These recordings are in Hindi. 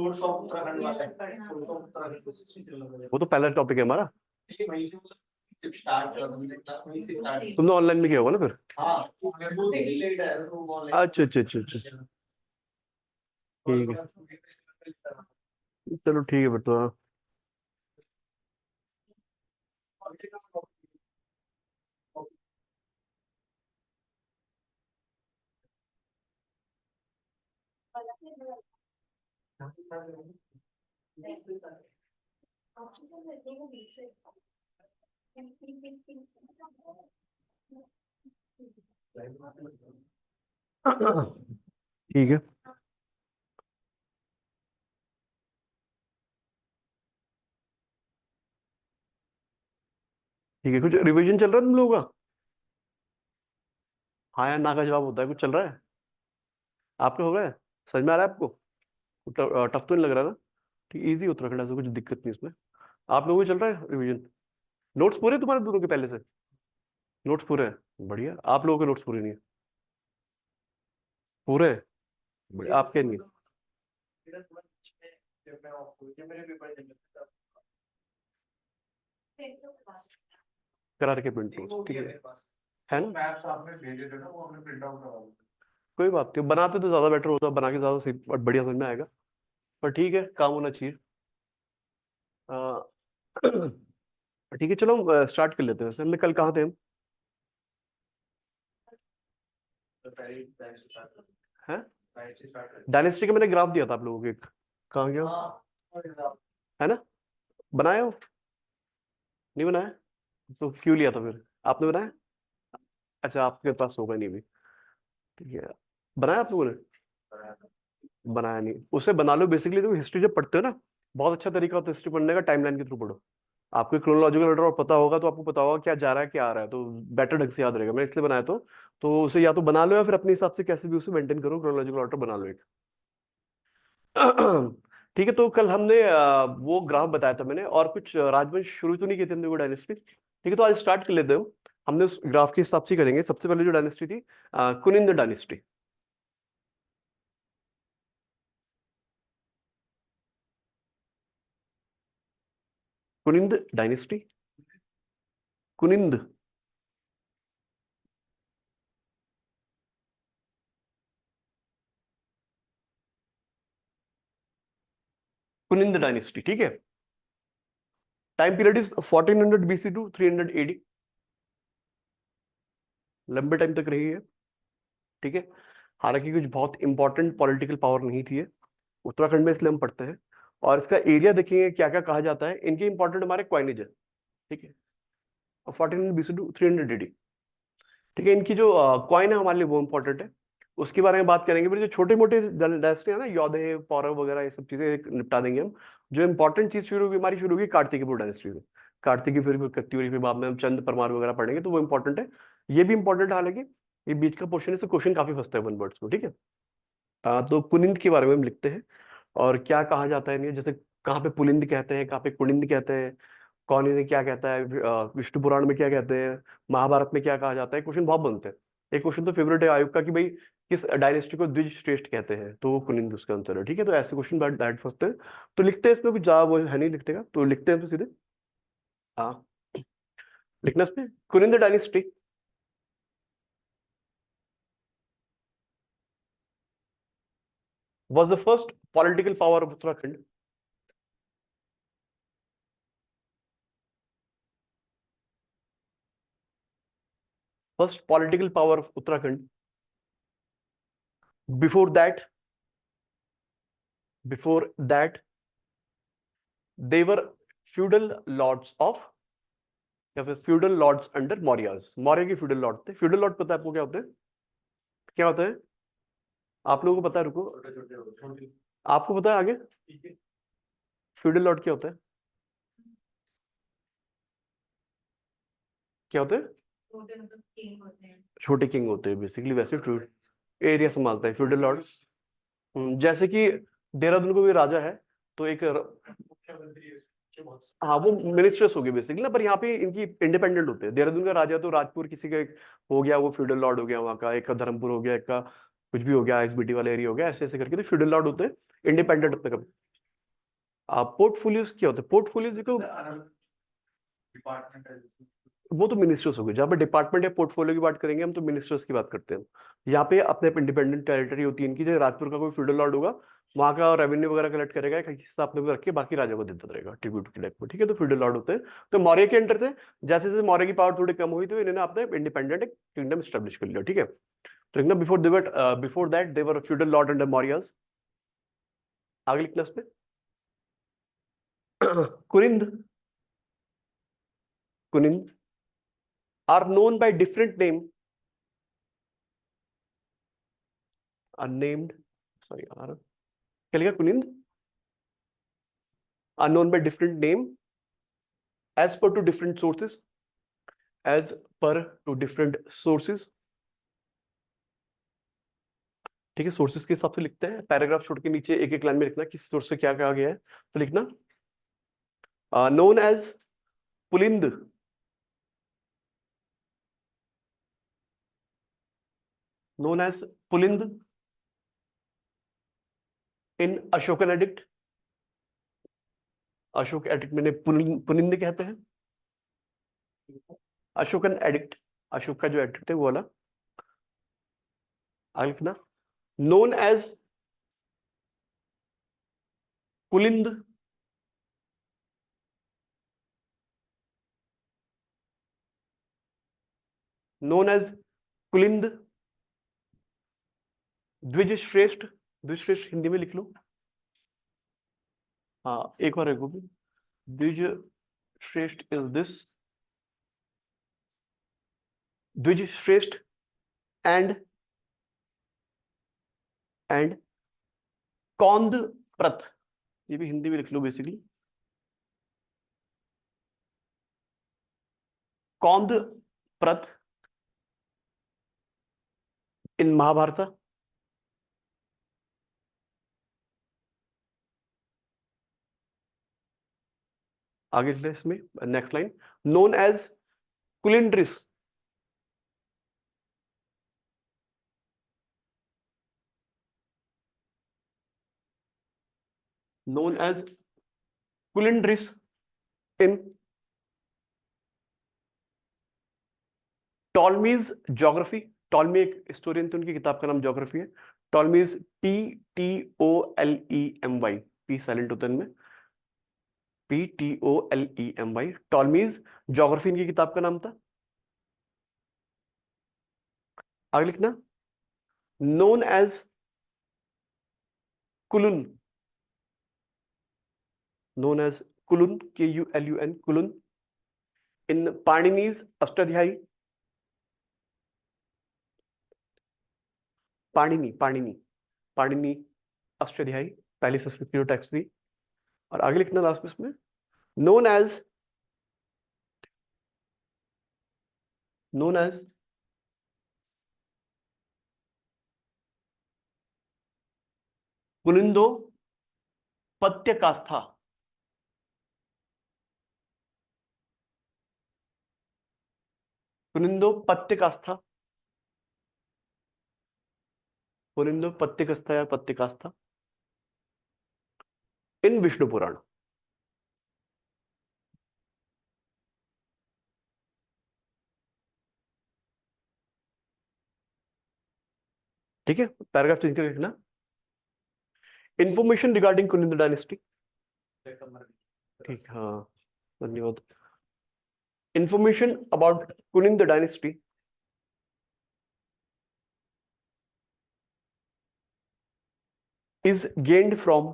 फ्रूट्स ऑफ उत्तराखंड वाला फ्रूट्स ऑफ उत्तराखंड वो तो पहला टॉपिक है हमारा, ये वहीं से जब स्टार्ट किया वहीं से स्टार्ट। तुमने ऑनलाइन में किया होगा ना फिर? हाँ वो डिलेड है तो वो अच्छा अच्छा अच्छा अच्छा, ठीक है, चलो ठीक है फिर तो। हाँ ठीक है ठीक है, कुछ रिवीजन चल रहा है तुम लोगों का? हाँ या ना का जवाब होता है, कुछ चल रहा है आपका? हो गया है? समझ में आ रहा है आपको? टफ तो नहीं लग रहा ना? ठीक, इजी उत्तराखंड, ऐसा कुछ दिक्कत नहीं इसमें। आप लोगों को चल रहा है रिवीजन? नोट्स पूरे तुम्हारे दोनों के पहले से? नोट्स पूरे हैं, बढ़िया। आप लोगों के नोट्स पूरे नहीं है? पूरे हैं, बढ़िया। आपके नहीं? करा रखे प्रिंट नोट्स, ठीक है ना? मैप्स आपने भेजे थे ना वो हमने प्रिंट आउट करवा दिया। कोई बात नहीं, बनाते तो ज्यादा बेटर होता, बना के ज्यादा सही और बढ़िया समझ में आएगा। पर ठीक है, काम होना चाहिए। अ, ठीक है, चलो स्टार्ट कर लेते हैं। वैसे हमने कल कहाँ थे हम? हैं? डायनेस्टी का मैंने ग्राफ दिया था आप लोगों को एक, कहाँ गया? है ना? बनाए हो? नहीं बनाया? तो क्यों लिया था फिर? आपने बनाया? अच्छा, आपके पास होगा नहीं भी, ठीक है। बनाया आप लोगों ने? बनाया नहीं, उसे बना लो। बेसिकली तो हिस्ट्री जब पढ़ते हो ना, बहुत अच्छा तरीका होता है हिस्ट्री पढ़ने का, टाइमलाइन के थ्रू पढ़ो। आपको क्रोनोलॉजिकल ऑर्डर और पता होगा तो आपको पता होगा क्या जा रहा है क्या आ रहा है, तो बेटर ढंग से याद रहेगा। मैं इसलिए बनाया तो उसे या तो बना लो या फिर अपने हिसाब से कैसे भी उसे मेंटेन करो, क्रोनोलॉजिकल ऑर्डर बना लो एक। ठीक है, तो कल हमने वो ग्राफ बताया था मैंने, और कुछ राजवंश शुरू तो नहीं किए थे हमने, वो डायनेस्टी। ठीक है, तो आज स्टार्ट कर लेते हो। हमने उस ग्राफ के हिसाब से करेंगे। सबसे पहले जो डायनेस्टी थी, Kuninda dynasty. Kuninda dynasty, Kuninda, Kuninda dynasty, ठीक है। Time period is 1400 BC to 300 AD, लंबे टाइम तक रही है, ठीक है। हालांकि कुछ बहुत इंपॉर्टेंट पॉलिटिकल पावर नहीं थी ये उत्तराखंड में, इसलिए हम पढ़ते हैं। और इसका एरिया देखेंगे क्या क्या कहा जाता है। इनके इंपॉर्टेंट हमारे क्वाइनेज है, ठीक है। 1400 BC टू 300 AD, ठीक है। इनकी जो क्वाइन है हमारे लिए वो इंपॉर्टेंट है, उसके बारे में बात करेंगे। फिर जो छोटे मोटे डायनेस्टी है ना, यौधेय, पौरव वगैरह, ये सब चीजें निपटा देंगे हम। जो इंपॉर्टेंट चीज शुरू होगी हमारी, शुरू होगी कार्तिकेय डायनेस्टी से। कार्तिकी, फिर कत्यूरी, फिर बाद में हम चंद परमार वगैरह पढ़ेंगे, तो वो इंपॉर्टेंट है। ये भी इंपॉर्टेंट है, हालांकि ये बीच का पोर्शन है, इससे क्वेश्चन काफी फंसता है वन वर्ड्स को, ठीक है। तो कुनिंद के बारे में हम लिखते हैं, और क्या कहा जाता है इन्हें, जैसे कहाँ पे पुलिंद कहते हैं, कहाँ पे कुनिंद कहते हैं, कौन इन्हें क्या कहता है, विष्णु पुराण में क्या कहते हैं, महाभारत में क्या कहा जाता है। क्वेश्चन बहुत बनते हैं। एक क्वेश्चन तो फेवरेट है आयुब का कि भाई किस डायनेस्टी को द्विज श्रेष्ठ कहते हैं, तो वो कुनिंद उसका आंसर है, ठीक है। तो ऐसे क्वेश्चन डायरेक्ट फंसते हैं, तो लिखते हैं। इसमें कुछ ज्यादा वो है नहीं लिखने का, तो लिखते हैं तो सीधे। हाँ, लिखना इसमें कुनिंद dynasty was the first political power of Uttarakhand. First political power of Uttarakhand. Before that, they were feudal lords of, या फिर feudal lords under Mauryas. Maurya के फ्यूडल लॉर्ड थे। फ्यूडल लॉर्ड पता है आपको क्या होते हैं? क्या होता है आप लोगों को पता है? रुको, आपको पता है आगे फ्यूडल लॉर्ड क्या होता है? क्या होते हैं? छोटे किंग होते हैं बेसिकली, वैसे एरिया संभालता है फ्यूडल लॉर्ड। जैसे कि देहरादून को भी राजा है, तो एक हाँ, वो मिनिस्ट्रेस हो गई बेसिकली ना, पर यहाँ पे इनकी इंडिपेंडेंट होते हैं। देहरादून का राजा तो राजपुर किसी का एक हो गया, वो फ्यूडल लॉर्ड हो गया वहाँ का, एक का धर्मपुर हो गया, एक का कुछ भी हो गया, आईएसबीटी वाला एरिया हो गया, ऐसे ऐसे करके तो फ्यूडल लॉर्ड होते हैं, इंडिपेंडेंट होते हैं। पोर्टफोलियोज क्या होता है? पोर्टफोलियोज देखो, डिपार्टमेंट है। वो तो मिनिस्टर्स हो गए। जहाँ पे डिपार्टमेंट या पोर्टफोलियो की बात करेंगे हम, तो मिनिस्टर्स की बात करते हैं। यहाँ पे अपने इंडिपेंडेंट टेरिटरी होती है इनकी। जैसे राजपुर का कोई फ्यूडल लॉर्ड होगा, वहाँ का रेवेन्यू वगैरह कलेक्ट करेगा, एक हिस्सा अपने को रख के बाकी राजा को देता रहेगा ट्रिब्यूट के टाइप में, ठीक है। तो फ्यूडल लॉर्ड होते हैं। तो मौर्य के अंडर थे। जैसे जैसे मौर्य की पावर थोड़ी कम हुई, तो इन्होंने अपने इंडिपेंडेंट किंगडम स्टेब्लिश कर लिया, ठीक है। तो before that they were feudal Lord under Mauryas. आगे लिखना इसमें कुनिंद, कुनिंद are known by different name, are named, sorry, are क्या लिखा? कुनिंद are known by different name as per to different sources, as per to different sources, ठीक है। सोर्सेस के हिसाब से लिखते हैं। पैराग्राफ छोड़ के नीचे एक एक लाइन में लिखना किस सोर्स से क्या कहा गया है। तो लिखना नोन एज पुलिंद, known as पुलिंद इन अशोकन एडिक्ट। अशोक एडिक्ट मैंने पुलिंद कहते हैं। अशोकन एडिक्ट, अशोक का जो एडिक्ट है वो वाला। आगे लिखना known as पुलिंद known as Kulinda द्विज श्रेष्ठ। द्विज श्रेष्ठ हिंदी में लिख लो। हाँ, एक बार देखो, द्विज श्रेष्ठ इज दिस, द्विज श्रेष्ठ एंड कौंद प्रथ, ये भी हिंदी में लिख लो बेसिकली। कौंद प्रथ इन महाभारत। आगे इसमें next line known as Kulindris, known as Kulindris in Ptolemy's geography. Ptolemy एक हिस्टोरियन थे, उनकी किताब का नाम ज्योग्राफी है। टॉलमीज PTOLEMY, पी साइलेंट होता है इनमें, PTOLEMY, टॉलमीज ज्योग्राफी इनकी किताब का नाम था। आगे लिखना known as Kulun, known as Kulun, KULUN, Kulun in Panini's Ashtadhyayi. Panini, Panini, Panini Ashtadhyayi, पहली संस्कृत की जो टेक्स्ट थी। और आगे लिखना लास्ट में इसमें known as कुनिंदो पत्यकाष्ठा, कुनिंदो पत्यकाष्ठा, कुनिंदो पत्यकाष्ठा या पत्यकाष्ठा इन विष्णु पुराण। ठीक है, पैराग्राफ चेंज करके लिखना इंफॉर्मेशन रिगार्डिंग कुनिंद डायनेस्टी। ठीक, हाँ, धन्यवाद। Information about Kuninda dynasty is gained from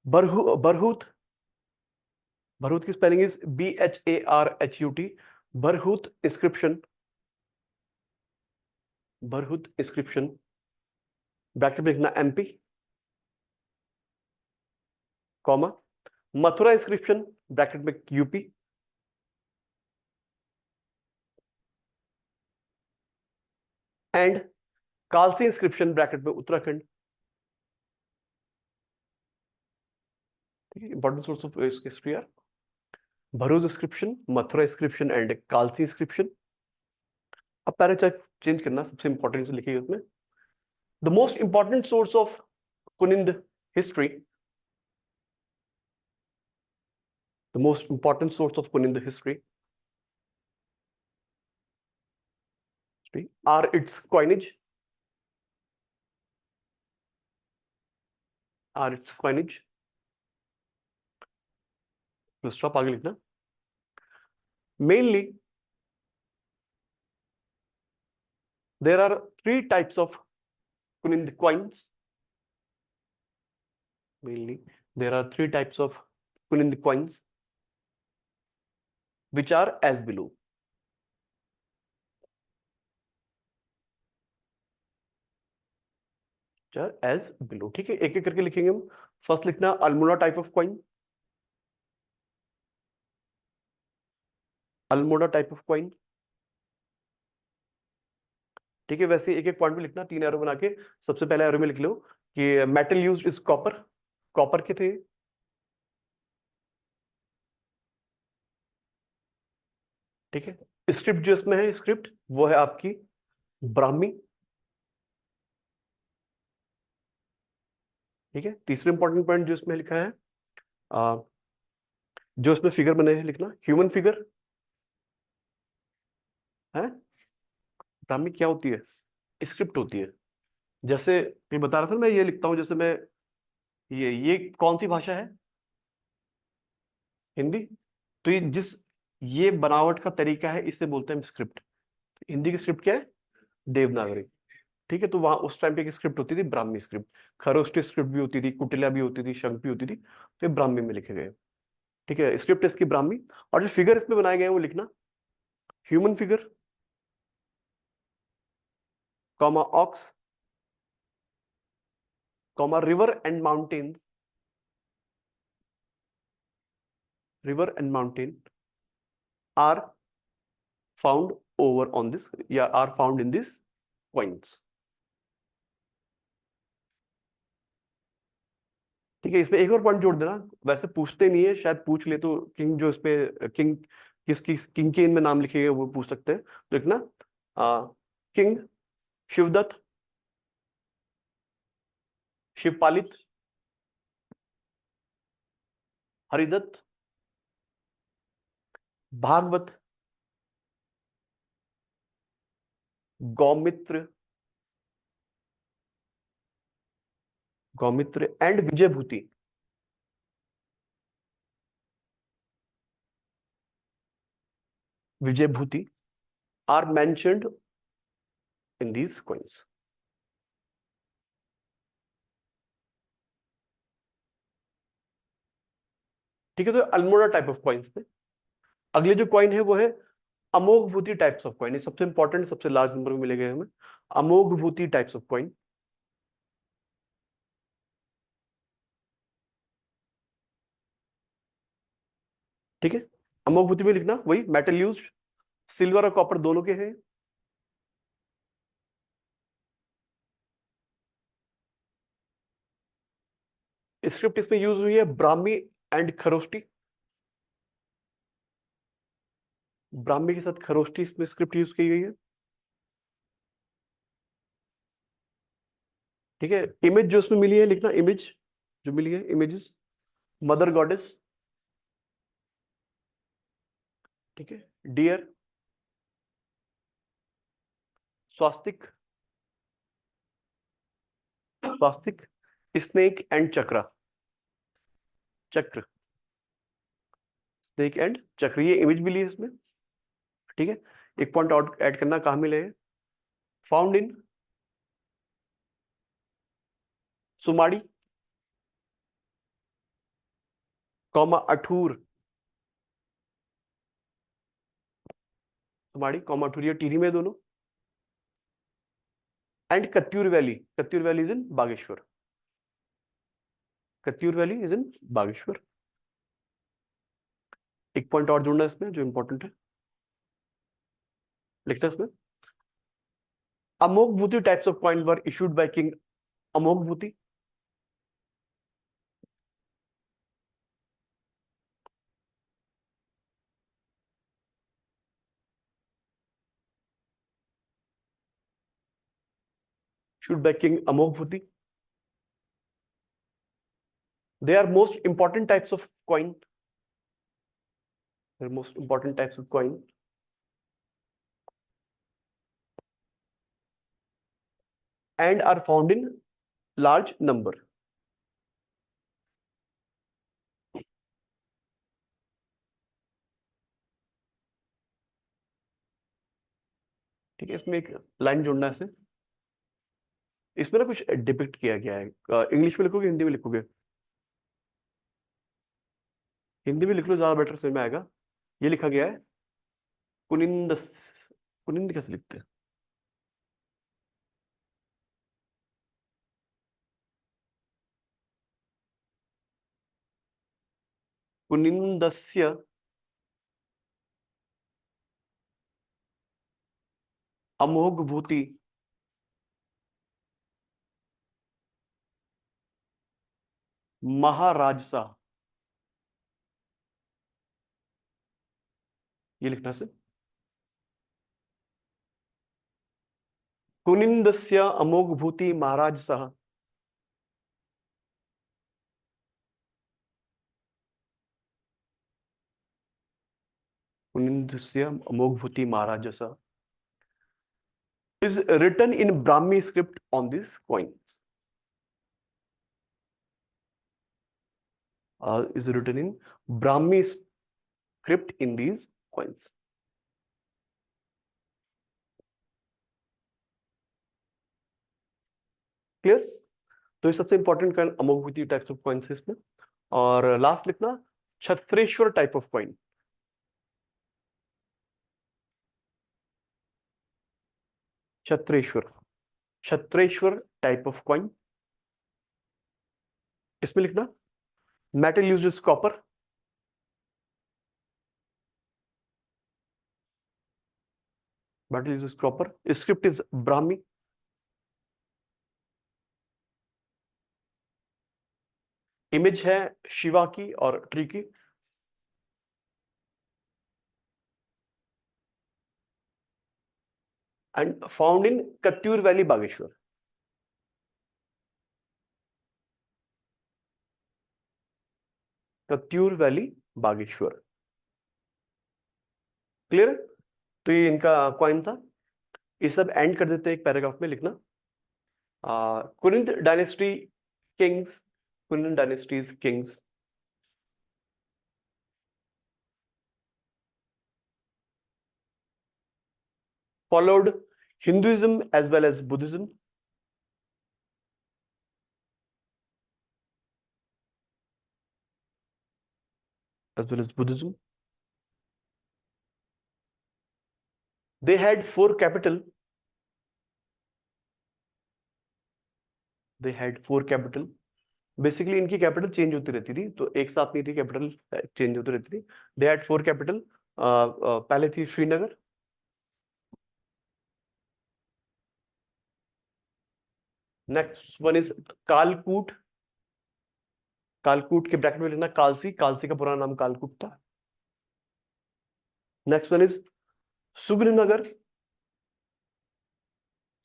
Barhut। Barhut की spelling is BHARHUT। Bharhut inscription, Bharhut inscription bracket में लिखना MP, comma Mathura inscription bracket में UP, and Kalsi inscription bracket में उत्तराखंड। ठीक है, इंपॉर्टेंट सोर्स ऑफ हिस्ट्री यार। Bharuch inscription, Mathura inscription and Kalsi inscription. अब पैरा चेंज करना, सबसे इंपॉर्टेंट लिखिएगा उसमें the most important source of Kuninda history, the most important source of Kuninda history are its coinage, are its coinage. Stop आगे लिखना. Mainly, there are three types of Kunind coins. Mainly, there are three types of Kunind coins, which are as below. As below. ठीक है, एक एक करके लिखेंगे हम. फर्स्ट लिखना Almora type of coin. Almora type of coin. ठीक है, वैसे एक एक पॉइंट में लिखना, 3 एरो बना के. सबसे पहले एरो में लिख लो कि metal used is copper. Copper के थे. ठीक है, स्क्रिप्ट जो इसमें है, स्क्रिप्ट वो है आपकी ब्राह्मी. ठीक है, तीसरा इंपॉर्टेंट पॉइंट जो इसमें लिखा है, जो इसमें फिगर बने हैं लिखना, ह्यूमन फिगर है. ब्राह्मी क्या होती है? स्क्रिप्ट होती है. जैसे मैं बता रहा था, मैं ये लिखता हूं, जैसे मैं ये कौन सी भाषा है? हिंदी. तो ये जिस ये बनावट का तरीका है, इसे बोलते हैं स्क्रिप्ट. हिंदी की स्क्रिप्ट क्या है? देवनागरी. ठीक है, तो वहां उस टाइम पे एक स्क्रिप्ट होती थी, ब्राह्मी स्क्रिप्ट. खरोष्टी स्क्रिप्ट भी होती थी, कुटिला भी होती थी, शंख भी होती थी, तो ये ब्राह्मी में लिखे गए. ठीक है, स्क्रिप्ट इसकी ब्राह्मी. और जो फिगर इसमें बनाए गए हैं वो लिखना, human figure, comma ox, comma river and mountains, river and mountain are found over on this, या are found in this points. ठीक है, इसमें एक और पॉइंट जोड़ देना. वैसे पूछते नहीं है, शायद पूछ ले तो किंग, जो इसपे किंग, किस किंग के इनमें नाम लिखे गए वो पूछ सकते हैं. तो लिखना king Shivadatta, Shivapalita, Haridatta, Bhagavata, Gaumitra, Gaumitra and Vijayabhuti. Vijayabhuti are mentioned in these coins. ठीक है, तो अल्मोड़ा टाइप ऑफ कॉइन्स थे. अगले जो कॉइन है वो है अमोघभूति टाइप्स ऑफ कॉइन. सबसे इंपॉर्टेंट, सबसे लार्ज नंबर में मिलेगा हमें अमोघभूति टाइप्स ऑफ कॉइन. ठीक है, अमोघभूति में लिखना वही मेटल यूज्ड, सिल्वर और कॉपर दोनों के हैं. स्क्रिप्ट इसमें यूज हुई है ब्राह्मी एंड खरोष्टी. ब्राह्मी के साथ खरोष्टी इसमें स्क्रिप्ट यूज की गई है. ठीक है, इमेज जो इसमें मिली है लिखना, इमेज जो मिली है, इमेजेस, मदर गॉडेस. ठीक है, deer, swastika, swastika, snake and chakra, chakra, snake and चक्र, ये इमेज मिली है इसमें. ठीक है, एक पॉइंट और ऐड करना, कहां मिले हैं? Found in Sumadi, comma Athur, Sumadi comma Athur, ये टीरी में दोनों. And Katyur valley, Katyur valley is in Bageshwar, Katyur valley is in Bageshwar. एक पॉइंट और जोड़ना इसमें जो इंपॉर्टेंट है, लिखना इसमें, Amoghbhuti types of coin were issued by king Amoghbhuti. issued by King Amoghuti. They are most important types of coin. They're most important types of coin. And are found in large number. ठीक है, इसमें एक लाइन जोड़ना है। इसमें ना कुछ डिपिक्ट किया गया है। इंग्लिश में लिखोगे, हिंदी में लिखोगे? हिंदी में लिख लो, ज्यादा बेटर समझ में आएगा। ये लिखा गया है कुनिंद। कुनिंद कैसे लिखते हैं? कुनिंदस्य अमोघ भूति महाराजसा, ये लिखना से। कुनिंदस्य अमोघ भूति महाराजसा। कुनिंदस्य अमोघ भूति महाराजसा is written in Brahmi script on these coins. Is written in Brahmi script in these coins. Clear? तो ये सबसे important coin Amoghbhuti types of coins है इसमें। और लास्ट लिखना Chhatreshwar type of coin. Chhatreshwar, Chhatreshwar type of coin. इसमें लिखना metal used is copper. Metal used is copper. Script is Brahmi. Image है शिवा की और ट्री की। And found in Katyur valley Bageshwar. Katyur valley Bageshwar. Clear? तो ये इनका कॉइन था। ये सब एंड कर देते हैं एक पैराग्राफ में। लिखना Kuninda dynasty kings, Kuninda dynasties kings followed Hinduism as well as Buddhism. As well as Buddhism. They had four capital. They had four capital. Basically इनकी कैपिटल चेंज होती रहती थी, तो एक साथ नहीं थी, कैपिटल चेंज होती रहती थी। They had four capital. पहले थी श्रीनगर, नेक्स्ट वन इज कालकूट। कालकूट के ब्रैकेट में लिखना कालसी, कालसी का पुराना नाम कालकूट था। Next one is Sugannagar.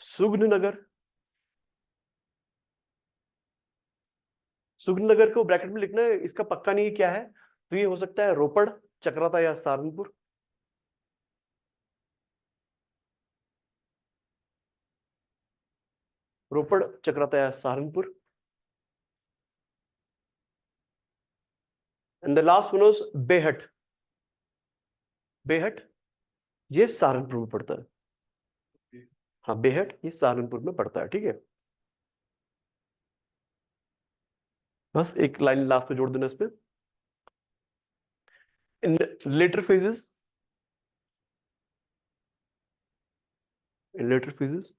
Sugannagar, Sugannagar को ब्रैकेट में लिखना है, इसका पक्का नहीं क्या है, तो ये हो सकता है रोपड़, चक्राता या सहारनपुर। रोपड़, चक्राता या Saharanpur. And the last one was Behat. Behat ये सहारनपुर में पड़ता है। हाँ, बेहट ये सहारनपुर में पड़ता है। ठीक है, बस एक लाइन लास्ट में जोड़ देना इसमें। In later phases, in later phases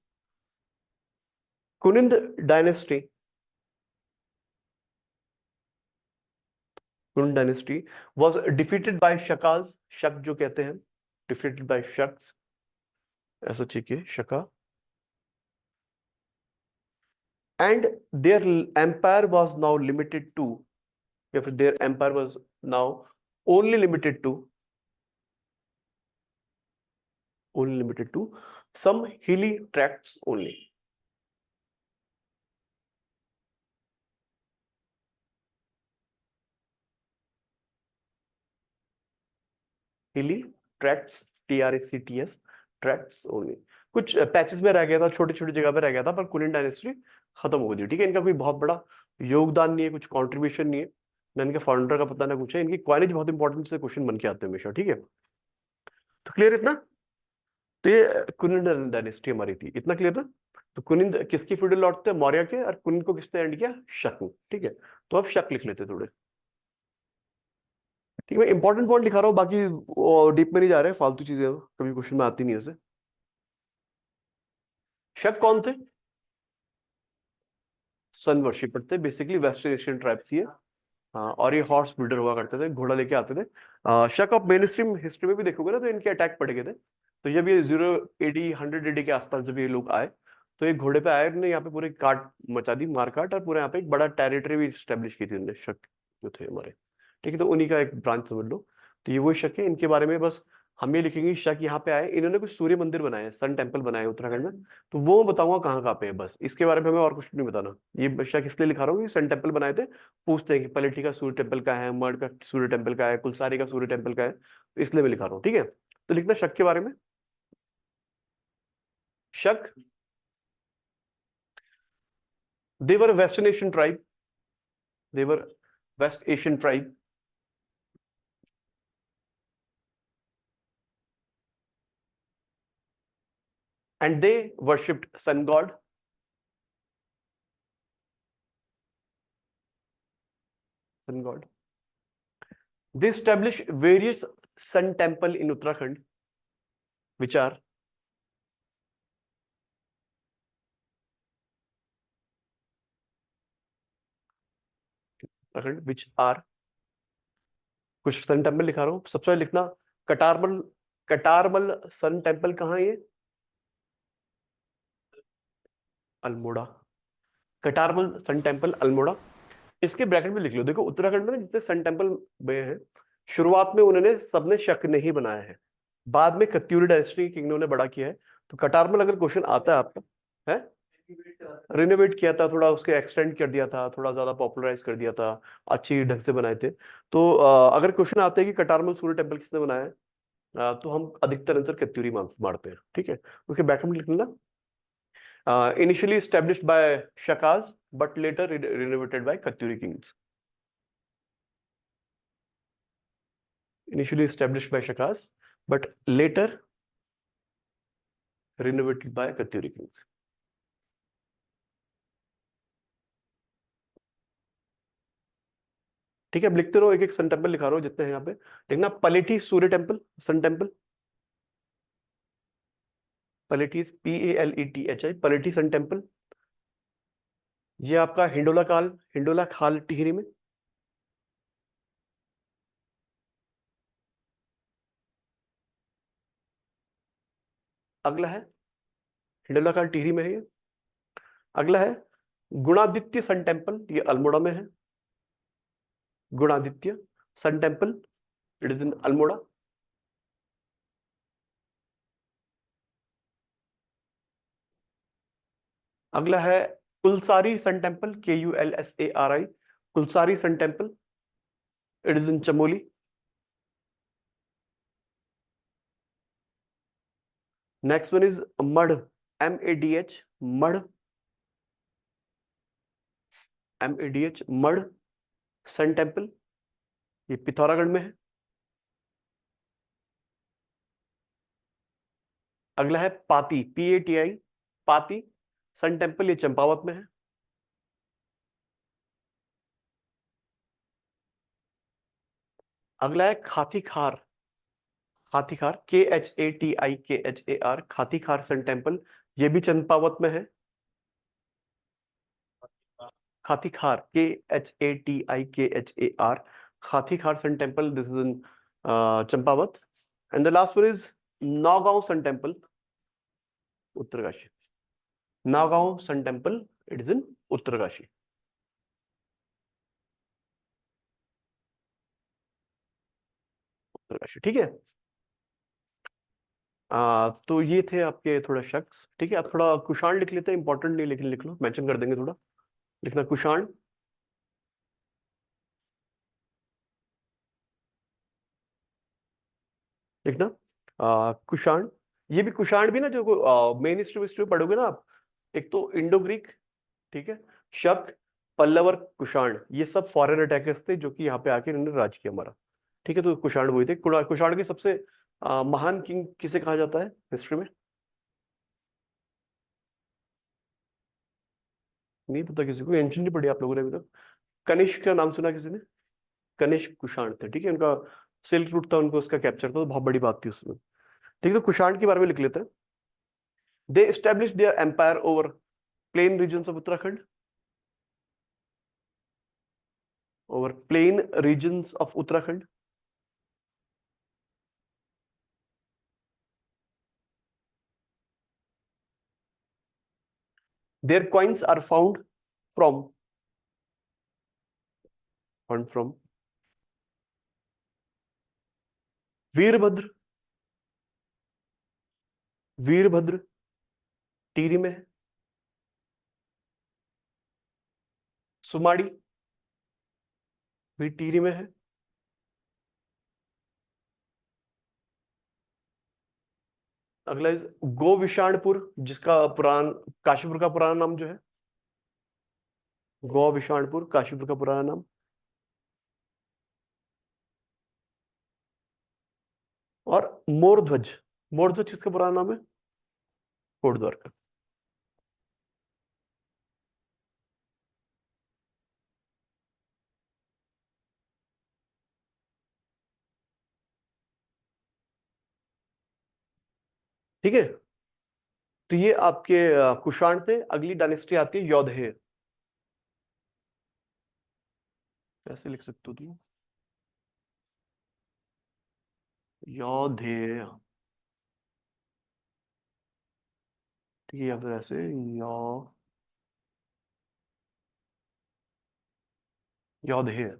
Kuninda dynasty, Kuninda dynasty was defeated by Shakals. Shaka जो कहते हैं, डिफीटेड बाय शक्स, ऐसा चाहिए Shaka. And their empire was now limited to, या फिर their empire was now only limited to, only limited to some hilly tracts only. Hilly tracts, TRACTS, tracts only. कुछ पैचेस में रह गया था, छोटी छोटी जगह पे रह गया था, पर कुनिन डायनेस्टी खत्म हो गई। ठीक है, इनका कोई बहुत बड़ा योगदान नहीं है, कुछ कंट्रीब्यूशन नहीं है, ना इनके फाउंडर का पता ना कुछ है। इनकी क्वालिटी बहुत इंपॉर्टेंट से क्वेश्चन बन के आते हैं हमेशा। ठीक है, तो क्लियर इतना। तो ये कुनिन डायनेस्टी हमारी थी, इतना क्लियर ना। तो कुनिन किसकी फ्यूडल लॉर्ड थे? मौर्य के। और कुनिन को किसने एंड किया? शक ने। ठीक है, तो अब शक लिख लेते थोड़े। ठीक है, मैं इंपॉर्टेंट पॉइंट लिखा रहा हूँ, बाकी डीप में नहीं जा रहे, फालतू चीजें कभी क्वेश्चन में आती नहीं है। शक कौन थे? सन वर्शिपर थे, बेसिकली वेस्ट एशियन ट्राइब थी ये। हाँ, और ये हॉर्स ब्रीडर हुआ करते थे, घोड़ा लेके आते थे। शक ऑफ मेन स्ट्रीम हिस्ट्री में भी देखोगे ना, तो इनके अटैक पड़ गए थे। तो जब ये 0 AD 100 AD के आसपास जब ये लोग आए, तो ये घोड़े पे आए, उन्होंने यहाँ पे पूरे काट मचा दी, मार काट, और पूरे यहाँ पे एक बड़ा टेरिटरी भी स्टेब्लिश की थी उन्होंने, शक जो थे हमारे। ठीक है, तो उन्हीं का एक ब्रांच समझ लो। तो ये वो शक है, इनके बारे में बस हम ये लिखेंगे, शक यहाँ पे आए, इन्होंने कुछ सूर्य मंदिर बनाए, सन टेम्पल बनाए उत्तराखंड में। तो वो मैं बताऊंगा कहाँ कहाँ पे है, बस इसके बारे में हमें और कुछ नहीं बताना। ये शक इसलिए लिखा रहा हूँ, सन टेम्पल बनाए थे। पूछते हैं कि पलेठी का सूर्य टेम्पल का है, मढ़ का सूर्य टेम्पल का है, कुलसारी का सूर्य टेम्पल का है, तो इसलिए मैं लिखा रहा हूँ। ठीक है, तो लिखना शक के बारे में। Shaka, they were western Asian tribe, they were west Asian tribe, and they worshipped sun god. Sun god, they established various sun temple in Uttarakhand, which are Uttarakhand, which are कुछ सन टेम्पल लिखा रहा हूँ। सबसे पहले लिखना कटारमल। कटारमल सन टेम्पल कहाँ है ये? अल्मोड़ा। Katarmal sun temple Almora. इसके ब्रैकेट में लिख लो, देखो उत्तराखंड में ना जितने सन टेम्पल बने हैं, शुरुआत में उन्होंने सबने शक नहीं बनाया है, बाद में कत्यूरी डायनेस्टी किंगडम ने बड़ा किया है। तो कटारमल अगर क्वेश्चन आता है आपका, है रिनोवेट किया था थोड़ा, उसके एक्सटेंड कर दिया था, थोड़ा ज्यादा पॉपुलराइज कर दिया था, अच्छी ढंग से बनाए थे। तो अगर क्वेश्चन आता है कि कटारमल सूर्य टेम्पल किसने बनाया है, तो हम अधिकतर अंतर कत्यूरी मारते हैं। ठीक है, उसके बैकअप में लिख लेना, initially established by Shakas, but later renovated by Katyuri kings. Initially established by Shakas, but later renovated by Katyuri kings. ठीक है, अब लिखते रहो, एक एक सन टेम्पल लिखा रहा हूं जितने हैं यहाँ पे। देखना, Palethi Surya temple sun temple, Palethi PALETHI, Palethi sun temple. ये आपका हिंडोला काल, हिंडोला खाल टिहरी में। अगला है हिंडोला काल टिहरी में है ये। अगला है गुणादित्य सन टेम्पल, ये अल्मोड़ा में है। Gunaditya sun temple, it is in Almora. अगला है Kulsari sun temple, KULSARI, Kulsari sun temple, it is in Chamoli. Next one is Madh, MADH, Madh, MADH Madh sun temple, ये पिथौरागढ़ में है। अगला है पाती, PATI, पाती सन टेम्पल, ये चंपावत में है। अगला है खाती खार, खाती खार KHATIKHAR, Khati Khar sun temple, ये भी चंपावत में है। खाती खार KHATIKHAR, Khati Khar sun temple, this is in Champawat. And the last one is Nagaon sun temple, Uttarkashi. Nagaon sun temple, it is in Uttarkashi, Uttarkashi. ठीक है, तो ये थे आपके थोड़ा शख्स। ठीक है, आप थोड़ा कुषाण लिख लेते हैं, इंपॉर्टेंट नहीं लेकिन लिख लो, मेंशन कर देंगे थोड़ा। लिखना कुषाण। लिखना। कुषाण, ये भी कुषाण भी ना, जो मेन हिस्ट्री पढ़ोगे ना आप, एक तो इंडो ग्रीक, ठीक है, शक, पल्लव और कुषाण, ये सब फॉरेन अटैकर्स थे जो कि यहाँ पे आके इन्होंने राज किया हमारा। ठीक है, तो कुषाण वही थे। कुषाण के सबसे महान किंग किसे कहा जाता है हिस्ट्री में? नहीं पता किसी को, एंशियंट नहीं पढ़ी आप लोगों ने अभी तक? कनिष्क का नाम सुना किसी ने? कनिष्क कुषाण थे, ठीक है, उनका सिल्क रूट था, उनको उसका कैप्चर था, तो बहुत बड़ी बात थी उसमें। ठीक है, तो कुषाण के बारे में लिख लेते हैं। They establish their empire over plain regions of Uttarakhand, over plain regions of Uttarakhand. Their coins are found from Virbhadra, Virbhadra Tehri में है। सुमाड़ी भी टिहरी में है। अगला इज गोविशाणपुर, जिसका पुरान काशीपुर का पुराना नाम जो है, गोविशाणपुर काशीपुर का पुराना नाम। और मोरध्वज, मोरध्वज किसका पुराना नाम है? कोटद्वार का। ठीक है, तो ये आपके कुषाण थे। अगली डायनेस्टी आती है यौधेय। कैसे लिख सकते हो तुम? यौधेय, ठीक है, या फिर ऐसे यौ यौधेय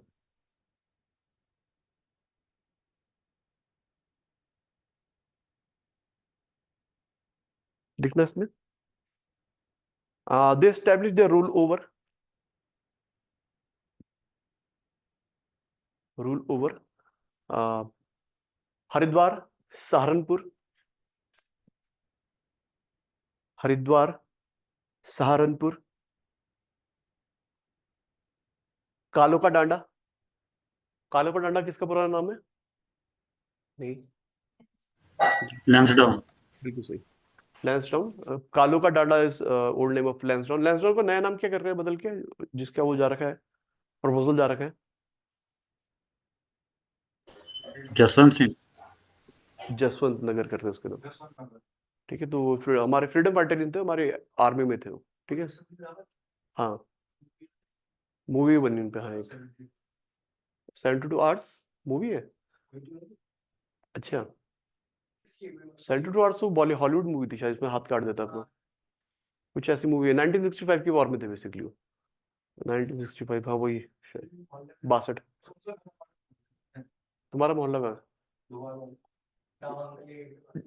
लिखना इसमें। They establish their rule over Haridwar, Saharanpur, Haridwar, Saharanpur, Kalo का डांडा। कालो का डांडा किसका पुराना नाम है? नहीं, लैंसडाउन। बिल्कुल सही, लैंसडाउन। कालो का Danda is old name of Lansdowne. Lansdowne को नया नाम क्या कर रहे हैं बदल के, जिसका वो जा रखा है, प्रपोजल जा रखा है? जसवंत सिंह। जसवंत नगर कर रहे हैं उसके नाम। ठीक है, तो वो फिर हमारे फ्रीडम फाइटर थे, हमारे आर्मी में थे वो। ठीक है, हाँ, मूवी बनी उन पे, हाँ, एक 72 आवर्स मूवी है। अच्छा, 72 आवर्स तो बॉली हॉलीवुड मूवी थी शायद, इसमें हाथ काट देता अपना, कुछ ऐसी मूवी है। 1965 की वॉर में थे बेसिकली वो। 1965, हाँ वही, शायद 62। तुम्हारा मोहल्ला का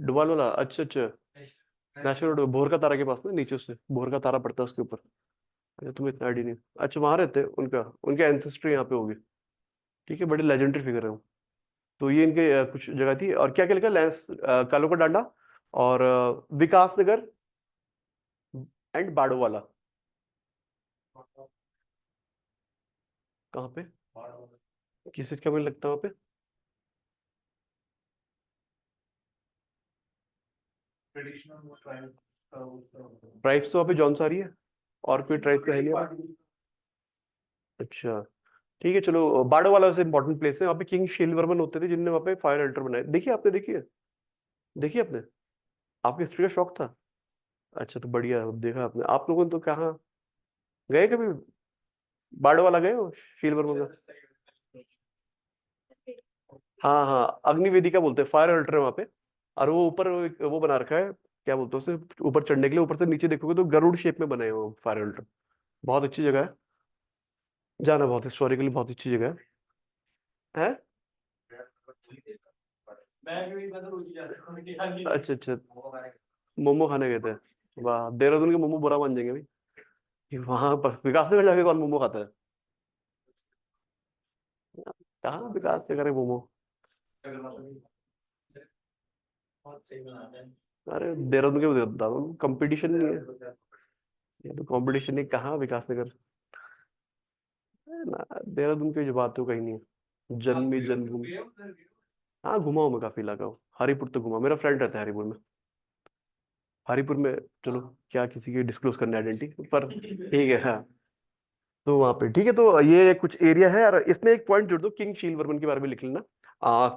डुबाल वाला? अच्छा अच्छा, नेशनल रोड भोर का तारा के पास ना, नीचे से भोर का तारा पड़ता है उसके ऊपर। अच्छा, तुम्हें इतना आइडिया नहीं। अच्छा, वहां रहते हैं, उनका उनके एंसेस्ट्री यहाँ पे होगी। ठीक है, बड़े लेजेंडरी फिगर है वो। तो ये इनके कुछ जगह थी। और क्या क्या लिखा? कालो का डांडा, और विकास नगर एंड बाड़ोवाला। कहाँ पे? किस चीज का मुझे लगता है वहाँ पे? ट्राइब्स तो वहाँ पे जौनसारी है, और कोई ट्राइब का है नहीं वहाँ पे? अच्छा, ठीक है, चलो, बाड़ो वाला से इंपॉर्टेंट प्लेस है, वहाँ पे किंग शैलवर्मन होते थे, जिनने वहाँ पे फायर अल्टर बनाए। देखिए आपने, देखिए, देखिए आपने, आपकी हिस्ट्री का शौक था? अच्छा, तो बढ़िया, अब देखा आपने। आप लोगों ने तो कहाँ गए कभी? बाड़ो वाला गए हो शैलवर्मन का? हाँ हाँ, अग्निवेदी का बोलते हैं, फायर अल्टर है वहाँ पे। और वो ऊपर वो बना रखा है, क्या बोलते हैं उसे, ऊपर चढ़ने के लिए, ऊपर से नीचे देखोगे तो गरुड़ शेप में बने हैं वो फायर अल्टर। बहुत अच्छी जगह है, जाना, बहुत हिस्टोरिकली बहुत अच्छी जगह है। अच्छा अच्छा, मोमो खाने गए थे? वाह, देहरादून के मोमो बुरा मान जाएंगे भाई, कि वहां पर विकास नगर जाके कौन मोमो खाता है? कहाँ विकास नगर है मोमो? बहुत सही बनाते हैं। अरे देहरादून के बता रहा हूँ, कंपटीशन नहीं है ये तो, कंपटीशन नहीं, कहाँ विकास नगर ना, देहरादून की जो बात है वो कहीं नहीं है, जन्मी जन्मभूमि। हाँ घुमा हूँ मैं, काफी इलाका हूँ, हरिपुर तो घुमा, मेरा फ्रेंड रहता है हरिपुर में। हरिपुर में, चलो क्या किसी की डिस्क्लोज करना आइडेंटिटी पर, ठीक है हाँ। तो वहां पे ठीक है, तो ये कुछ एरिया है, और इसमें एक पॉइंट जोड़ दो, किंग शील वर्मन के बारे में लिख लेना।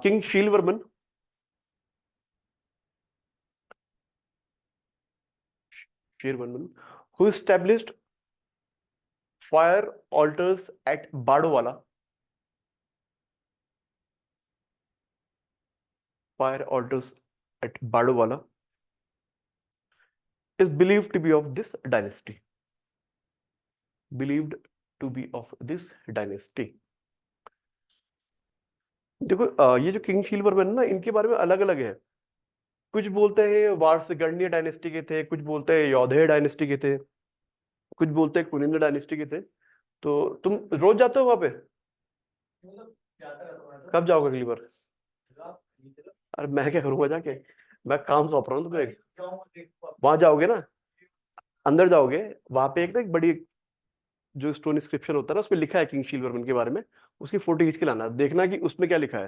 किंग शील वर्मन, शील Varman who established fire altars at बाड़ोवाला, fire altars at बाड़ोवाला is believed to be of this dynasty, believed to be of this dynasty। देखो ये जो किंग शील वर्मन है ना, इनके बारे में अलग अलग है। कुछ बोलते हैं वारसगर्णीय डायनेस्टी के थे, कुछ बोलते हैं यौधेय डायनेस्टी के थे, कुछ बोलते हैं कुनिंद डायनेस्टी के थे। तो तुम रोज जाते हो वहां पे? मतलब जाता रहता हूँ मैं तो। कब जाओगे अगली बार? आप- अरे मैं क्या करूंगा जाके, मैं काम सौंप रहा हूँ तुम्हें। जाऊँ, देखो। वहां जाओगे ना, अंदर जाओगे, वहां पे एक ना एक बड़ी जो स्टोन इंस्क्रिप्शन होता है ना, उसमें लिखा है किंग शील वर्मन के बारे में, उसकी फोटो खींच के लाना, देखना कि उसमें क्या लिखा है।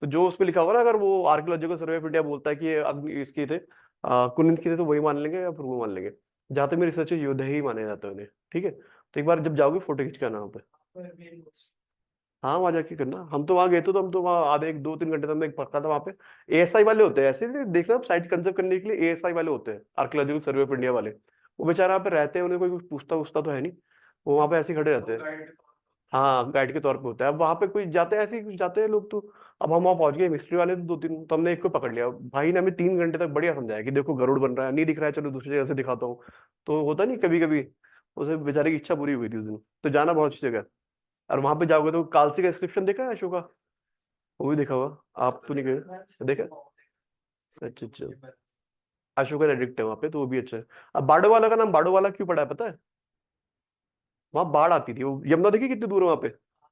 तो जो उसमें लिखा होगा ना, अगर वो आर्कियोलॉजिकल सर्वे ऑफ इंडिया बोलता है कि ये इसके थे, कुनिंद के थे, तो वही मान लेंगे या फिर वो मान लेंगे। जहां तक मेरी रिसर्च है, योद्धा ही माने जाते हैं उन्हें। ठीक है, तो एक बार जब जाओगे फोटो खींच के आना वहाँ पे। हाँ वहां जाके करना, हम तो वहां गए थे, तो हम तो वहां आधे एक दो तीन घंटे तक मैं पक्का था वहां पे। एएसआई वाले होते हैं ऐसे नहीं, देखना साइट कंजर्व करने के लिए एएसआई वाले होते हैं, आर्कियोलॉजिकल सर्वे ऑफ इंडिया वाले। वो बेचारा वहाँ पे रहते हैं, उन्हें कोई कुछ पूछता उछता तो है नहीं, वो वहां पे ऐसे ही खड़े रहते हैं। हाँ गाइड के तौर पे होता है। अब वहां पे कोई जाते हैं, ऐसे ही कुछ जाते हैं लोग तो। अब हम वहां पहुंच गए, मिस्ट्री वाले तो दो तीन, तो हमने एक को पकड़ लिया, भाई ने हमें 3 घंटे तक बढ़िया समझाया कि देखो गरुड़ बन रहा है, नहीं दिख रहा है, चलो दूसरी जगह से दिखाता हूँ। तो होता नहीं कभी कभी, उसे बेचारे की इच्छा पूरी हुई थी उस दिन। तो जाना बहुत अच्छी जगह है। और वहां पे जाओगे तो कालसी का इंस्क्रिप्शन देखा है अशोका? वो भी देखा होगा, आप तो नहीं गए, देखा? अच्छा अच्छा, अशोका एडिक्ट है वहां पे, तो वो भी अच्छा है। अब बाड़ोवाला का नाम बाड़ोवाला क्यों पड़ा है पता है? वहां बाढ़ आती थी, वो यमुना देखी कितनी दूर है वहां पे,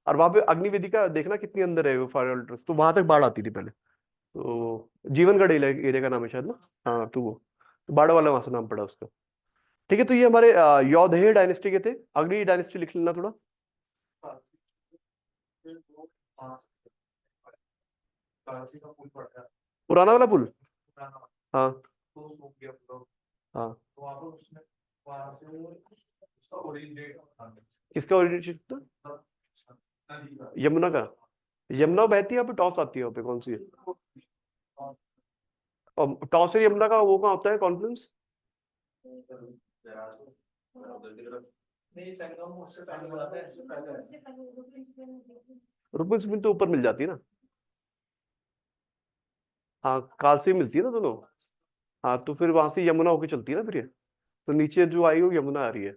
और वहां पे अग्निवेदिका देखना कितनी अंदर है वो फायर अल्टर्स, तो वहां तक बाढ़ आती थी पहले। तो जीवनगढ़ एरिया का नाम है शायद ना। हाँ तो वो, तो बाढ़ वाला वहां से नाम पड़ा उसका। ठीक है, तो ये हमारे यौधेय डायनेस्टी के थे। अगली डायनेस्टी लिख लेना थोड़ा। कांची का पुल पड़ता है, पुराना वाला पुल। पुराना, हाँ तो सूख गया पूरा। हाँ। तो वहाँ पर उसने, वहाँ से उसका ओरिजिनेट था। किसका ओरिजिन था? नदी का। यमुना का। यमुना बहती है, यहाँ पे टॉस आती है, यहाँ पे कौन सी है? और टॉस से यमुना का वो कहाँ होता है कॉन्फ्लुएंस? नहीं, संगम उससे पहले बनाता है, उससे पहले। रुपुल सिंह तो ऊपर मिल जाती है ना। हाँ कालसी मिलती है ना दोनों। हाँ तो फिर वहां से यमुना होके चलती है ना फिर ये, तो नीचे जो आई हो यमुना आ रही है।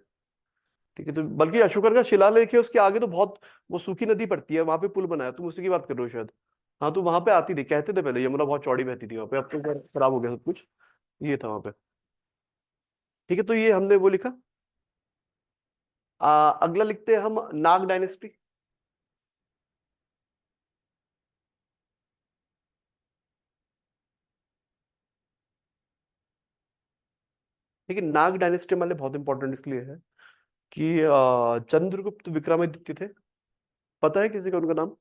ठीक है, तो बल्कि अशोकन का शिलालेख है, उसके आगे तो बहुत वो सूखी नदी पड़ती है, वहां पे पुल बना है, तुम उसी की बात कर रहे हो शायद। हाँ तो वहां पे आती थी, कहते थे पहले यमुना बहुत चौड़ी बहती थी वहां पे, अब तो खराब हो गया सब कुछ। ये था वहां पे। ठीक है, तो ये हमने वो लिखा। अगला लिखते हैं हम नाग डायनेस्टी। ठीक है, नाग डायनेस्टी हमारे लिए बहुत इंपॉर्टेंट इसलिए है कि चंद्रगुप्त विक्रमादित्य थे, पता है किसी का उनका नाम?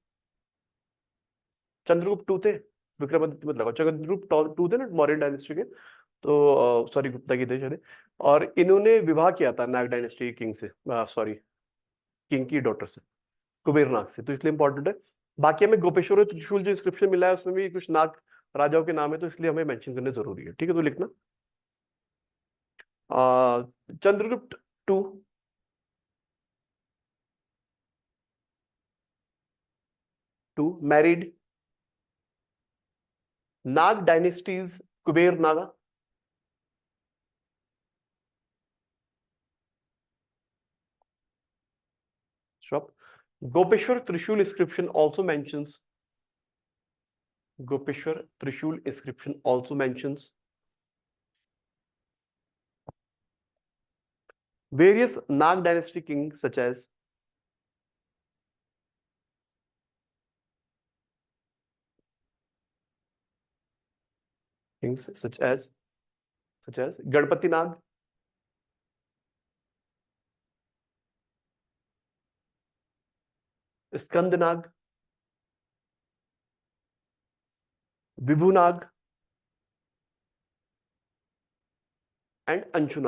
चंद्रगुप्त टू थे, विक्रमादित्य मत लगाओ, चंद्रगुप्त टू थे ना मौर्य डायनेस्टी के। तो सॉरी गुप्ता की थे शायद। और इन्होंने विवाह किया था नाग डायनेस्टी किंग से, सॉरी किंग की डॉटर से, कुबेर नाग से, तो इसलिए इंपॉर्टेंट है। बाकी हमें गोपेश्वर और त्रिशूल जो इंस्क्रिप्शन मिला है उसमें भी कुछ नाग राजाओं के नाम है, तो इसलिए हमें मेंशन करने जरूरी है। ठीक है, तो लिखना Chandragupta two, two married Nag dynasties Kuber Naga. Stop. Gopeshwar Trishul inscription also mentions, Gopeshwar Trishul inscription also mentions various Nag dynasty kings such as Kings such as Ganapati Naga, Skanda Naga, Vibhu Naga and Anshu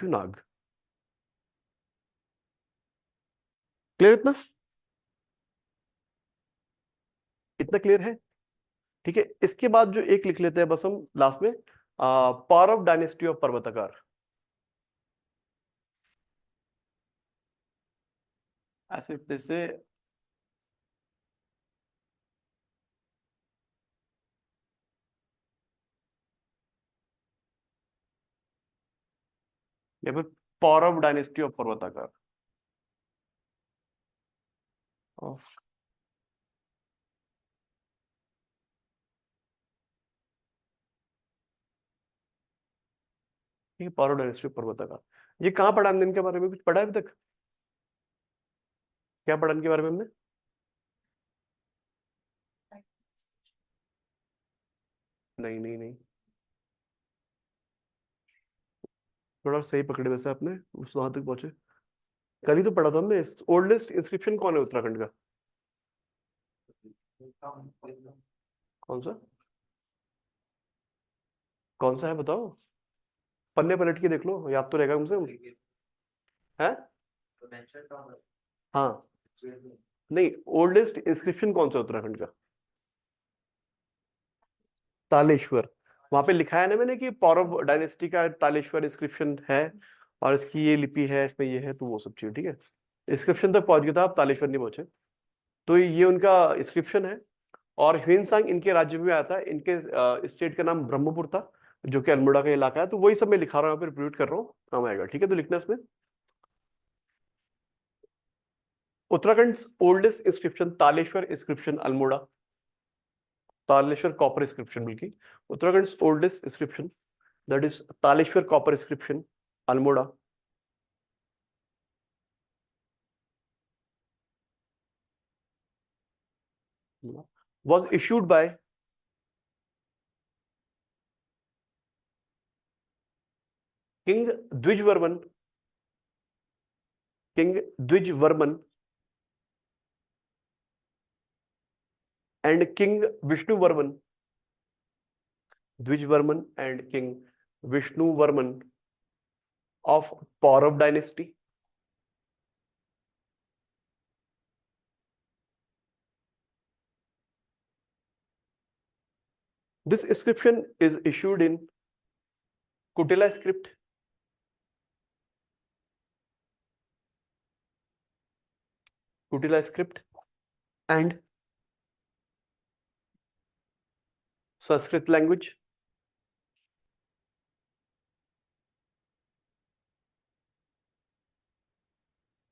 Naga clear? इतना क्लियर है? ठीक है, इसके बाद जो एक लिख लेते हैं बस हम लास्ट में, power of dynasty of Parvatakar. ऐसे जैसे यहाँ पे power of dynasty of Parvatakar of power of dynasty of Parvatakar. ये कहाँ पढ़ा हमने इनके बारे में? कुछ पढ़ा है अभी तक? क्या पढ़ा इनके बारे में हमने? नहीं नहीं नहीं, थोड़ा सही पकड़े वैसे आपने, उस वहां तक पहुंचे। कल ही तो पढ़ा था हमने। ओल्डेस्ट इंस्क्रिप्शन कौन है उत्तराखंड का? कौन सा? कौन सा है बताओ, पन्ने पलट के देख लो, याद तो रहेगा मुझसे। है? हाँ, नहीं, ओल्डेस्ट इंस्क्रिप्शन कौन सा उत्तराखंड का? तालेश्वर। वहां पे लिखा है ना मैंने कि पौरव डायनेस्टी का तालेश्वर इंस्क्रिप्शन है, और इसकी ये लिपि है, इसमें ये है, तो वो सब चीज ठीक है। इंस्क्रिप्शन तक पहुंच गया था, आप तालेश्वर नहीं पहुंचे। तो ये उनका इंस्क्रिप्शन है। और ह्वेनसांग इनके राज्य में आया था, इनके स्टेट का नाम ब्रह्मपुर था, जो कि अल्मोड़ा का इलाका है। तो वही सब मैं लिखा रहा हूँ, यहाँ पे रिपीट कर रहा हूँ, काम आएगा। ठीक है, तो लिखना इसमें Uttarakhand oldest inscription Taleshwar inscription Almora, Taleshwar copper inscription बल्कि Uttarakhand oldest inscription that is Taleshwar copper inscription Almora. was issued by King Dwijvarman, and King Vishnuvarman, Dwijvarman and King Vishnuvarman of Paurav dynasty. This inscription is issued in Kutila script, and Sanskrit language.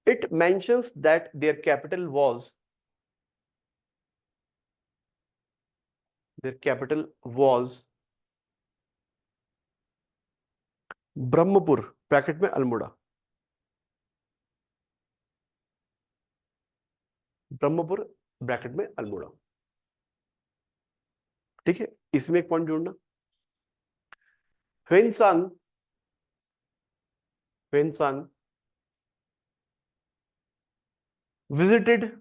It mentions that their capital was Brahmapur bracket में अल्मोड़ा, ब्रह्मपुर ब्रैकेट में अल्मोड़ा। ठीक है, इसमें एक पॉइंट जोड़ना, Hiuen Tsang visited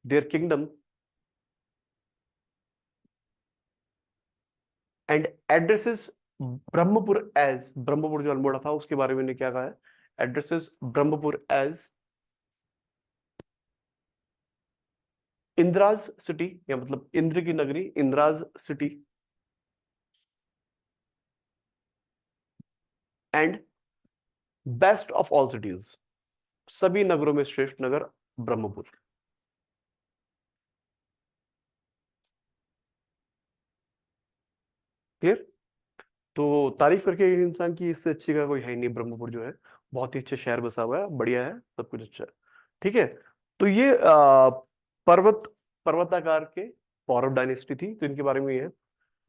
their kingdom and addresses Brahmapur as, Brahmapur जो अल्मोड़ा था उसके बारे में क्या कहा है, addresses Brahmapur as Indra's city, या मतलब इंद्र की नगरी, Indra's city, and best of all cities, सभी नगरों में श्रेष्ठ नगर ब्रह्मपुर। क्लियर? तो तारीफ करके इंसान की इससे अच्छी का कोई है नहीं, ब्रह्मपुर जो है बहुत ही अच्छे शहर बसा हुआ है, बढ़िया है, सब कुछ अच्छा है। ठीक है, तो ये पर्वताकार के पौरव डायनेस्टी थी, तो इनके बारे में ये है।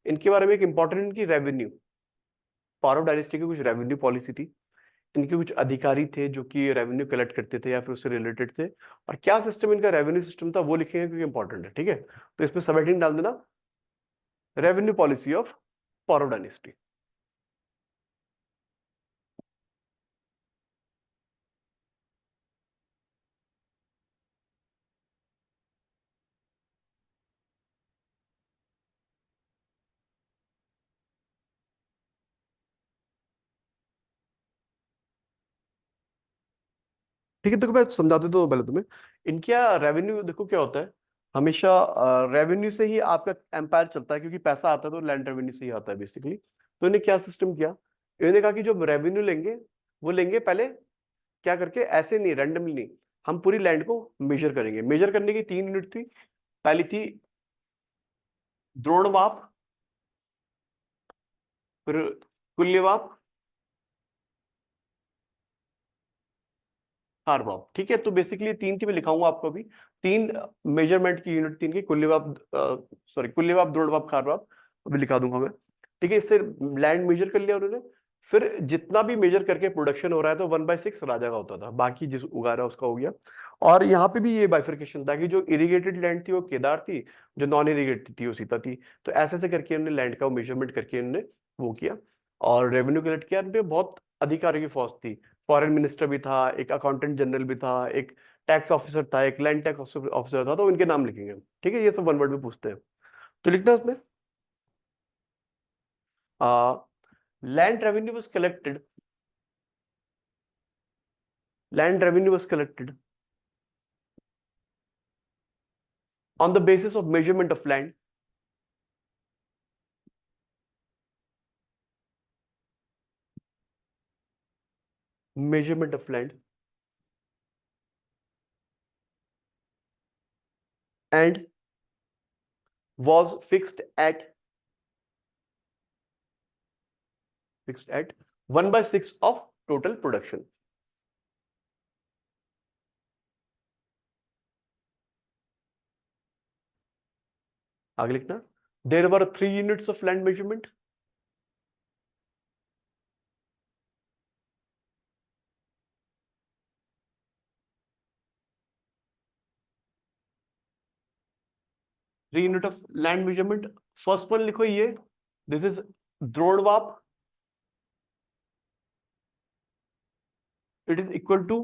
इनके बारे में एक इंपॉर्टेंट, इनकी रेवेन्यू, पौरव डायनेस्टी की कुछ रेवेन्यू पॉलिसी थी। इनके कुछ अधिकारी थे जो कि रेवेन्यू कलेक्ट करते थे या फिर उससे रिलेटेड थे, और क्या सिस्टम इनका रेवेन्यू सिस्टम था वो लिखेंगे क्योंकि इंपॉर्टेंट है, ठीक है। तो इसमें सब हेडिंग डाल देना, revenue policy of Paurav dynasty. ठीक है, देखो मैं समझाते तो पहले तुम्हें, इनका रेवेन्यू देखो क्या होता है, हमेशा रेवेन्यू से ही आपका एम्पायर चलता है, क्योंकि पैसा आता है तो लैंड रेवेन्यू से ही आता है बेसिकली। तो इन्हें क्या सिस्टम किया, इन्होंने कहा कि जो रेवेन्यू लेंगे वो लेंगे पहले क्या करके, ऐसे नहीं रैंडमली नहीं, हम पूरी लैंड को मेजर करेंगे। मेजर करने की 3 यूनिट थी, पहली थी द्रोणमाप, फिर कुल्यवाप, कारवाप। ठीक है, तो बेसिकली 3 थी, मैं लिखाऊंगा आपको अभी। 3 मेजरमेंट की यूनिट, 3 की, कुल्यवाप, सॉरी कुल्यवाप, द्रोणवाप, खारवाप, अभी लिखा दूंगा मैं। ठीक है, इससे लैंड मेजर कर लिया उन्होंने। फिर जितना भी मेजर करके प्रोडक्शन हो रहा है तो 1/6 राजा का होता था, बाकी जिस उगा रहा है उसका हो गया। और यहाँ पे भी ये बाइफर्केशन था कि जो इरिगेटेड लैंड थी वो केदार थी, जो नॉन इरिगेटेड थी वो सीता थी। तो ऐसे ऐसे करके उन्होंने लैंड का मेजरमेंट करके उन्होंने वो किया और रेवेन्यू कलेक्ट किया। उन पे बहुत अधिकारियों की फौज थी, फॉरेन मिनिस्टर भी था, एक अकाउंटेंट जनरल भी था, एक टैक्स ऑफिसर था, एक लैंड टैक्स ऑफिसर था। तो इनके नाम लिखेंगे, ठीक है, ये सब वन वर्ड में पूछते हैं। तो लिखना उसमें, land revenue was collected, land revenue was collected on the basis of measurement of land, measurement of land, and was fixed at 1/6 of total production. आगे लिखना, there were 3 units of land measurement, 3 unit of land measurement। First one लिखो ये, this is Dronavap, it is equal to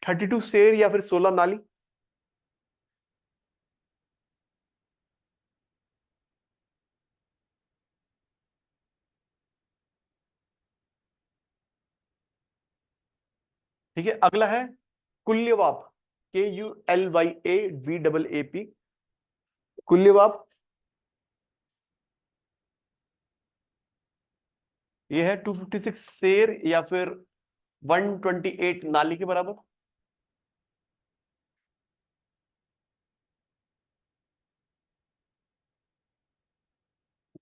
32 शेर या फिर 16 नाली। ठीक है, अगला है कुल्यवाप, KULYAVAAP, कुल्यवाप ये है 256 शेर या फिर 128 नाली के बराबर।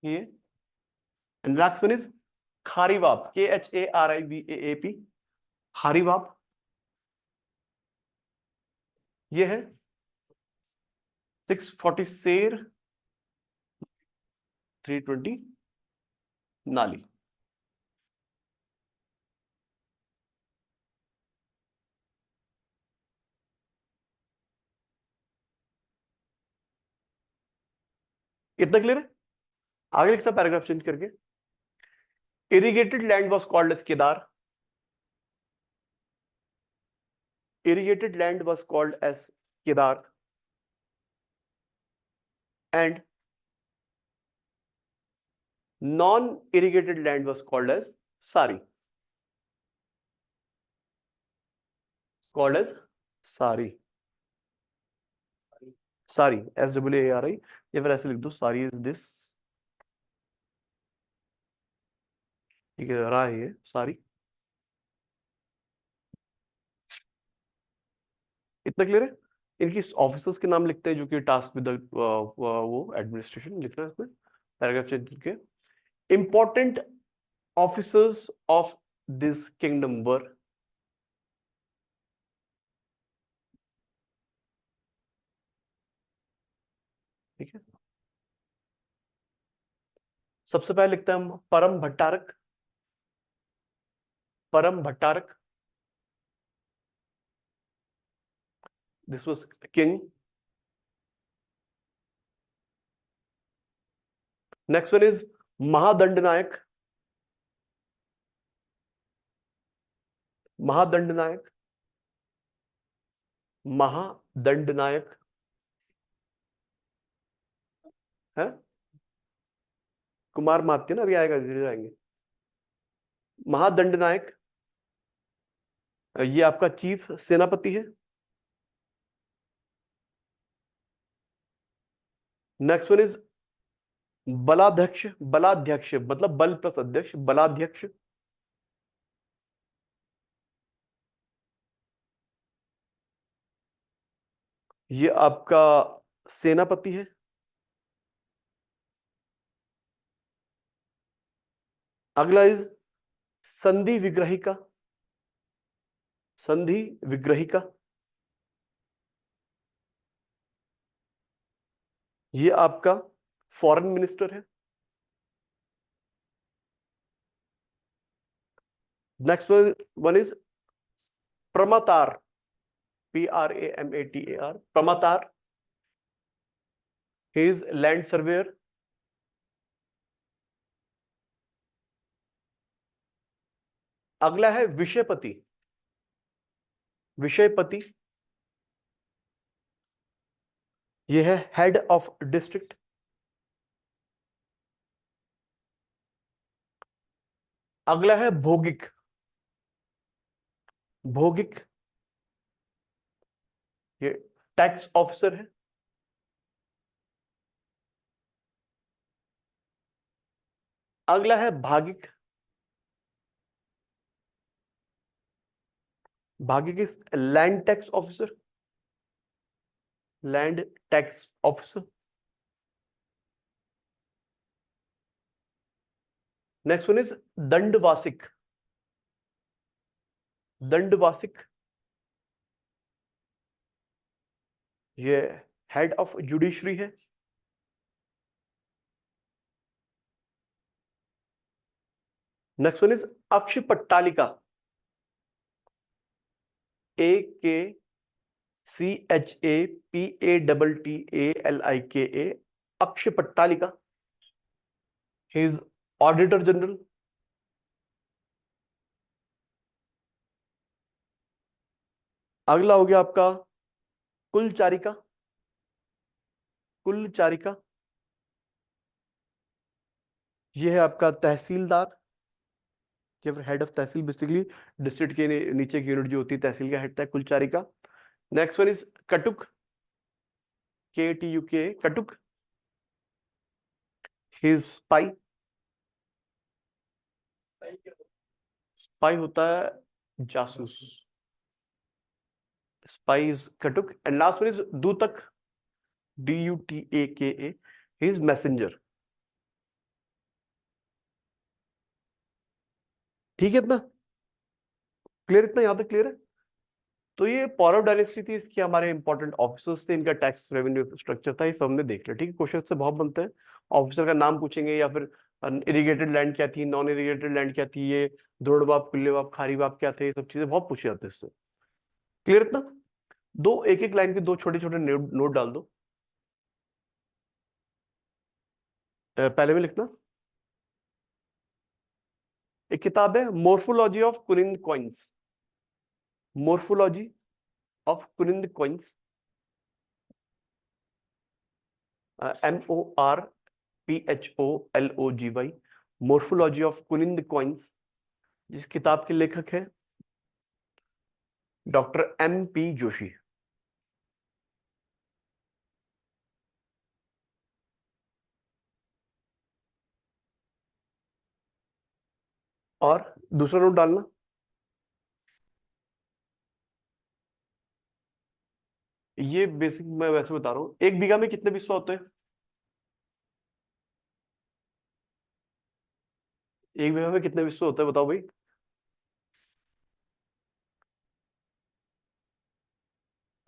ये नेक्स्ट वन इज खारीवाप, KHARIVAAP, खारीवाप ये है 640 शेर, 320 नाली। इतना क्लियर है? आगे लिखता पैराग्राफ चेंज करके, irrigated land was called as Kedar, irrigated land was called as Kedar, and non-irrigated land was called as Sari. Called as Sari. Sari, SAARI, या फिर ऐसे लिख दो, सारी इज दिस, ठीक है, रहा है ये सारी। इतना क्लियर है? इनकी ऑफिसर्स के नाम लिखते हैं जो कि टास्क विद वो एडमिनिस्ट्रेशन लिखना है इसमें, पैराग्राफ चेंज करके। Important officers of this kingdom were, ठीक है, सबसे पहले लिखते हैं हम Param Bhattarak, Param Bhattarak, this was king. Next one is Mahadandanayak. Mahadandanayak, Mahadandanayak है कुमार मात्य ना, अभी आएगा, धीरे आएंगे. महादंडनायक ये आपका चीफ सेनापति है. Next one is Baladhyaksha. Baladhyaksha मतलब बल प्लस अध्यक्ष, बलाध्यक्ष. ये आपका सेनापति है. अगला इज संधि विग्रहिका. संधि विग्रहिका ये आपका फॉरेन मिनिस्टर है. Next one is Pramatar. PRAMATAR, Pramatar. He is land surveyor. अगला है विषयपति. विषयपति ये है हेड ऑफ डिस्ट्रिक्ट. अगला है भौगिक. भौगिक ये टैक्स ऑफिसर है. अगला है Bhagika. Bhagika is land tax officer. Land tax officer. Next one is Dandavasika. Dandavasika ये हेड ऑफ जुडिशरी है. Next one is Akshapattalika. AKCHAPATTALIKA. Akshapattalika. He is auditor general. अगला हो गया आपका कुलचारिका. कुलचारिका ये है आपका तहसीलदार या फिर head of tehsil. Basically district के नीचे की यूनिट जो होती है तहसील का हेड था Kulacharika. Next one is Katuka. KTUK, Katuka. He is spy. Spy होता है जासूस. Spy is Katuka. And last one is Dutaka. DUTAKA. He is messenger. ठीक है, इतना क्लियर? इतना यहां तक क्लियर है? तो ये पौरव डायनेस्टी थी, इसके हमारे इंपॉर्टेंट ऑफिसर्स थे, इनका टैक्स रेवेन्यू स्ट्रक्चर था, ये सब हमने देख लिया. ठीक है, क्वेश्चन से बहुत बनते हैं. ऑफिसर का नाम पूछेंगे या फिर इरिगेटेड लैंड क्या थी, नॉन इरिगेटेड लैंड क्या थी, ये द्रोणबाब, कुल्लेबाब, खारीबाब क्या थे, ये सब चीजें बहुत पूछे जाते हैं इससे. क्लियर इतना? दो एक एक लाइन के दो छोटे छोटे नोट डाल दो. पहले में लिखना, एक किताब है morphology of Kuninda coins. Morphology of Kuninda coins. MORPHOLOGY. Morphology of Kuninda coins, जिस किताब के लेखक है डॉक्टर MP जोशी. और दूसरा नोट डालना, ये बेसिक मैं वैसे बता रहा हूं. एक बीघा में कितने बिस्वा होते हैं? एक बीघा में कितने बिस्वा होते हैं बताओ भाई.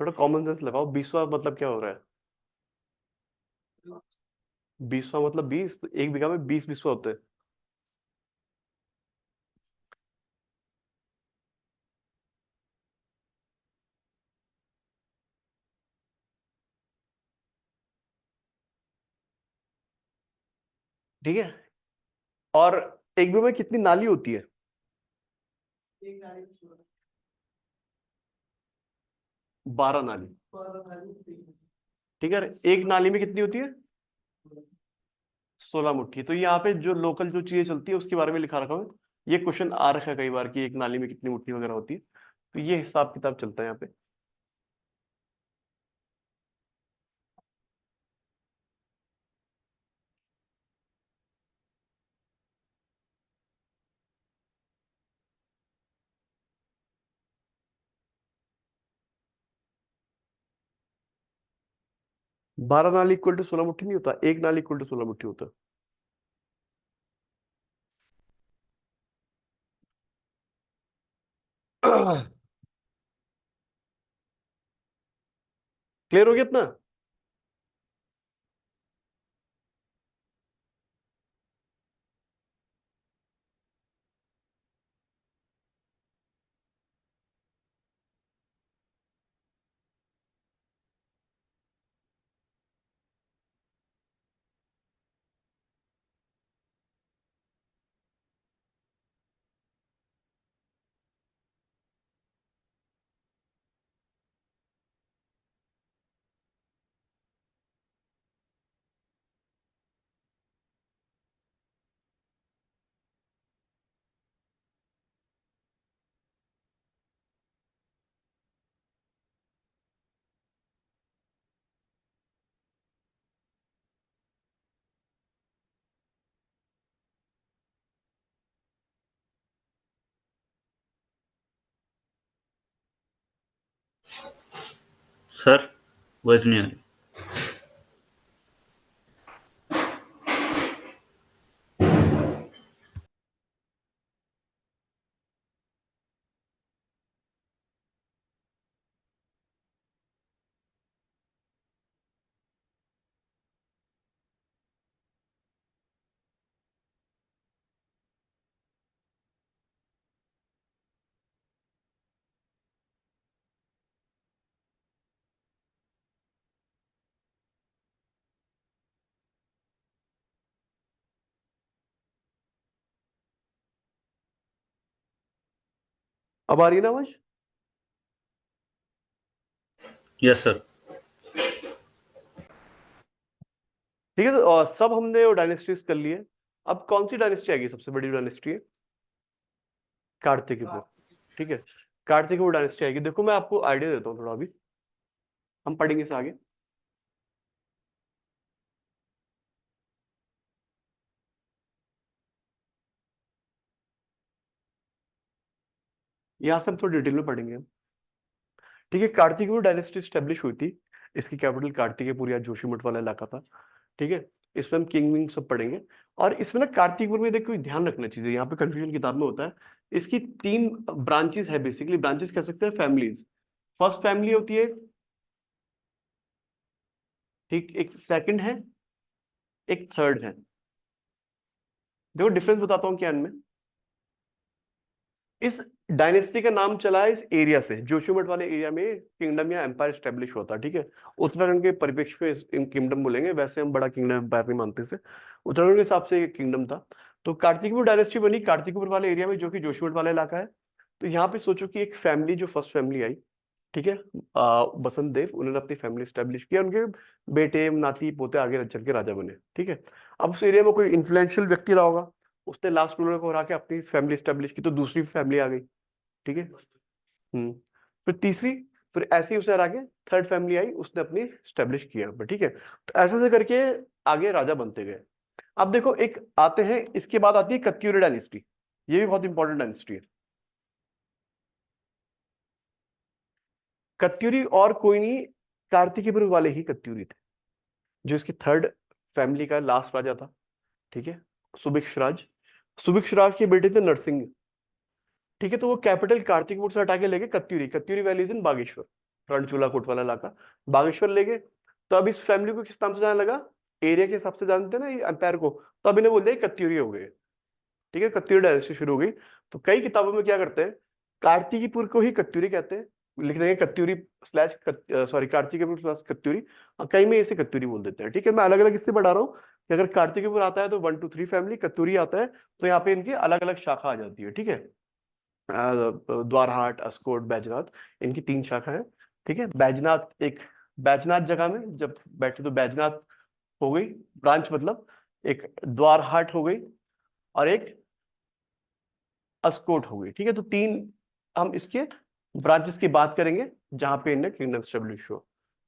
थोड़ा कॉमन सेंस लगाओ. बिस्वा मतलब क्या हो रहा है? बिस्वा मतलब 20. एक बीघा में 20 बिस्वा होते हैं. ठीक है। और एक में कितनी नाली होती है? एक नाली में 12 नाली। 12 नाली होती है। ठीक है, एक नाली में कितनी होती है? 16 मुट्ठी। तो यहाँ पे जो लोकल जो चीजें चलती है उसके बारे में लिखा रखा हूँ। ये क्वेश्चन आ रखा है कई बार कि एक नाली में कितनी मुट्ठी वगैरह होती है, तो ये हिसाब किताब चलता है यहाँ पे। 12 नाली इक्वल टू 16 मुट्ठी नहीं होता, एक नाली इक्वल टू 16 मुट्ठी होता। क्लियर हो गया इतना? सर वॉइस नहीं आ रही। अब आ रही है ना आवाज? Yes sir. ठीक है, तो सब हमने वो डायनेस्टीज कर लिए। अब कौन सी डायनेस्टी आएगी? सबसे बड़ी डायनेस्टी है कार्तिकेय। ठीक है, कार्तिकेय डायनेस्टी आएगी। देखो मैं आपको आइडिया देता हूँ थोड़ा, अभी हम पढ़ेंगे इसे आगे। यहाँ से हम थोड़ी डिटेल में पढ़ेंगे। ठीक है, कार्तिकेय डायनेस्टी स्टेब्लिश हुई थी। इसकी कैपिटल कार्तिकेयपुर या जोशीमठ वाला इलाका था। ठीक है, इसमें हम किंग विंग सब पढ़ेंगे। और इसमें ना कार्तिकपुर में देखो ध्यान रखना चाहिए, यहाँ पे कंफ्यूजन किताब में होता है। इसकी 3 ब्रांचेस है, बेसिकली ब्रांचेस कह सकते हैं फैमिलीज। फर्स्ट फैमिली होती है, ठीक, एक सेकंड है, एक थर्ड है। देखो डिफरेंस बताता हूँ क्या इनमें। इस डायनेस्टी का नाम चला है इस एरिया से, जोशीमठ वाले एरिया में किंगडम या एम्पायर स्टेब्लिश होता है। ठीक है, उत्तराखंड के परिप्रेक्ष्य में किंगडम बोलेंगे, वैसे हम बड़ा किंगडम एम्पायर नहीं मानते से। उत्तराखंड के हिसाब से किंगडम था। तो कार्तिकपुर डायनेस्टी बनी कार्तिकपुर वाले एरिया में, जो कि जोशीमठ वाला इलाका है। तो यहाँ पे सोचो कि एक फैमिली, जो फर्स्ट फैमिली आई, ठीक है, बसंत देव, उन्होंने अपनी फैमिली स्टैब्लिश किया, उनके बेटे नाती पोते आगे चल के राजा बने। ठीक है, अब उस एरिया में कोई इन्फ्लुएंशियल व्यक्ति रहा होगा, उसने लास्ट रूलर को हरा के अपनी फैमिली स्टैब्लिश की, तो दूसरी फैमिली आ गई। ठीक है, फिर तीसरी, फिर ऐसे ही उसे हरा के थर्ड फैमिली आई, उसने अपनी स्टैब्लिश किया। ठीक है, तो ऐसे ऐसे करके आगे राजा बनते गए। अब देखो एक आते हैं, इसके बाद आती है कत्यूरी डायनेस्टी। ये भी बहुत इंपॉर्टेंट डायनेस्टी है। कत्यूरी और कोई नहीं, कार्तिकेयपुर वाले ही कत्यूरी थे, जो इसकी थर्ड फैमिली का लास्ट राजा था। ठीक है, सुभिक्षराज। सुभिक्षराज के बेटे थे नरसिंह। ठीक है, तो वो कैपिटल कार्तिकपुर से हटा के लेके कत्यूरी, कत्यूरी वैली इन बागेश्वर, रणचूला कोट वाला इलाका, बागेश्वर ले गए। तो अब इस फैमिली को किस नाम से जाने लगा? एरिया के हिसाब से जानते हैं ना ये एम्पायर को, तो अब इन्हें बोल दिया कत्यूरी हो गए। ठीक है, कत्यूरी डायनेस्टी शुरू हो गई। तो कई किताबों में क्या करते हैं, कार्तिकीपुर को ही कत्यूरी कहते हैं, लिख देंगे Katyuri slash sorry Kartikeyapur plus Katyuri. कई में इसे कत्यूरी बोल देते हैं, ठीक है। मैं अलग अलग इससे बढ़ा रहा हूँ कि अगर कार्तिकेयपुर आता है तो 1 2 3 फैमिली, कत्यूरी आता है तो यहाँ पे इनकी अलग अलग शाखा आ जाती है, ठीक है। द्वारहाट, अस्कोट, बैजनाथ, इनकी 3 शाखा है, ठीक है। बैजनाथ एक, बैजनाथ जगह में जब बैठे तो बैजनाथ हो गई ब्रांच, मतलब एक द्वारहाट हो गई और एक अस्कोट हो गई, ठीक है। तो 3 हम इसके ब्रांचेस की बात करेंगे जहां पे इनने किंगडम स्टेब्लिश हो,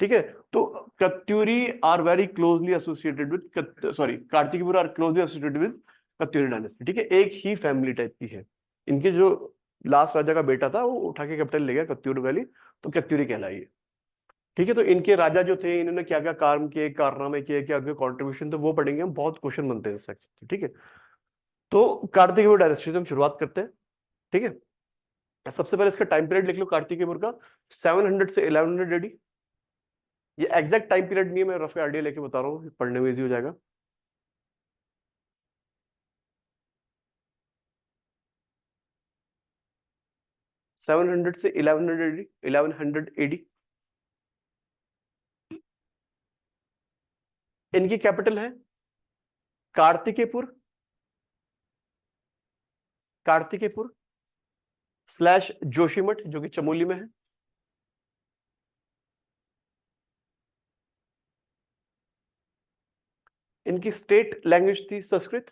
ठीक है। तो Katyuri are very closely associated with, sorry Kartikpur are closely associated with Katyuri dynasty, ठीक है। एक ही फैमिली टाइप की है। इनके जो लास्ट राजा का बेटा था वो उठा के कैपिटल ले गया कत्यूर वैली, तो कत्यूरी कहलाई है, ठीक है। तो इनके राजा जो थे, इन्होंने क्या क्या काम किए, कारनामे किए, क्या उनके कॉन्ट्रीब्यूशन थे, वो पढ़ेंगे हम। बहुत क्वेश्चन बनते हैं इससे, ठीक है। तो कार्तिकपुर डायनेस्टी से हम शुरुआत करते हैं, ठीक है। सबसे पहले इसका टाइम पीरियड लिख लो कार्तिकेयपुर का, 700 से 1100 एडी। ये एग्जैक्ट टाइम पीरियड नहीं है, मैं रफ आइडिया लेके बता रहा हूँ, पढ़ने में इजी हो जाएगा। सेवन हंड्रेड से 1100 एडी, 1100 एडी। इनकी कैपिटल है कार्तिकेयपुर, कार्तिकेयपुर स्लैश जोशीमठ, जो कि चमोली में है। इनकी स्टेट लैंग्वेज थी संस्कृत।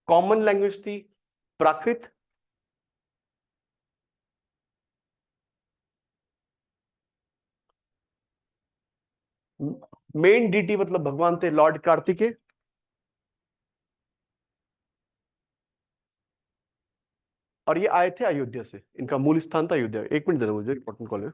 कॉमन लैंग्वेज थी प्राकृत। मेन डीटी मतलब भगवान थे लॉर्ड कार्तिकेय। और ये आए थे अयोध्या से, इनका मूल स्थान था अयोध्या। एक मिनट देना मुझे, इंपॉर्टेंट कॉल है।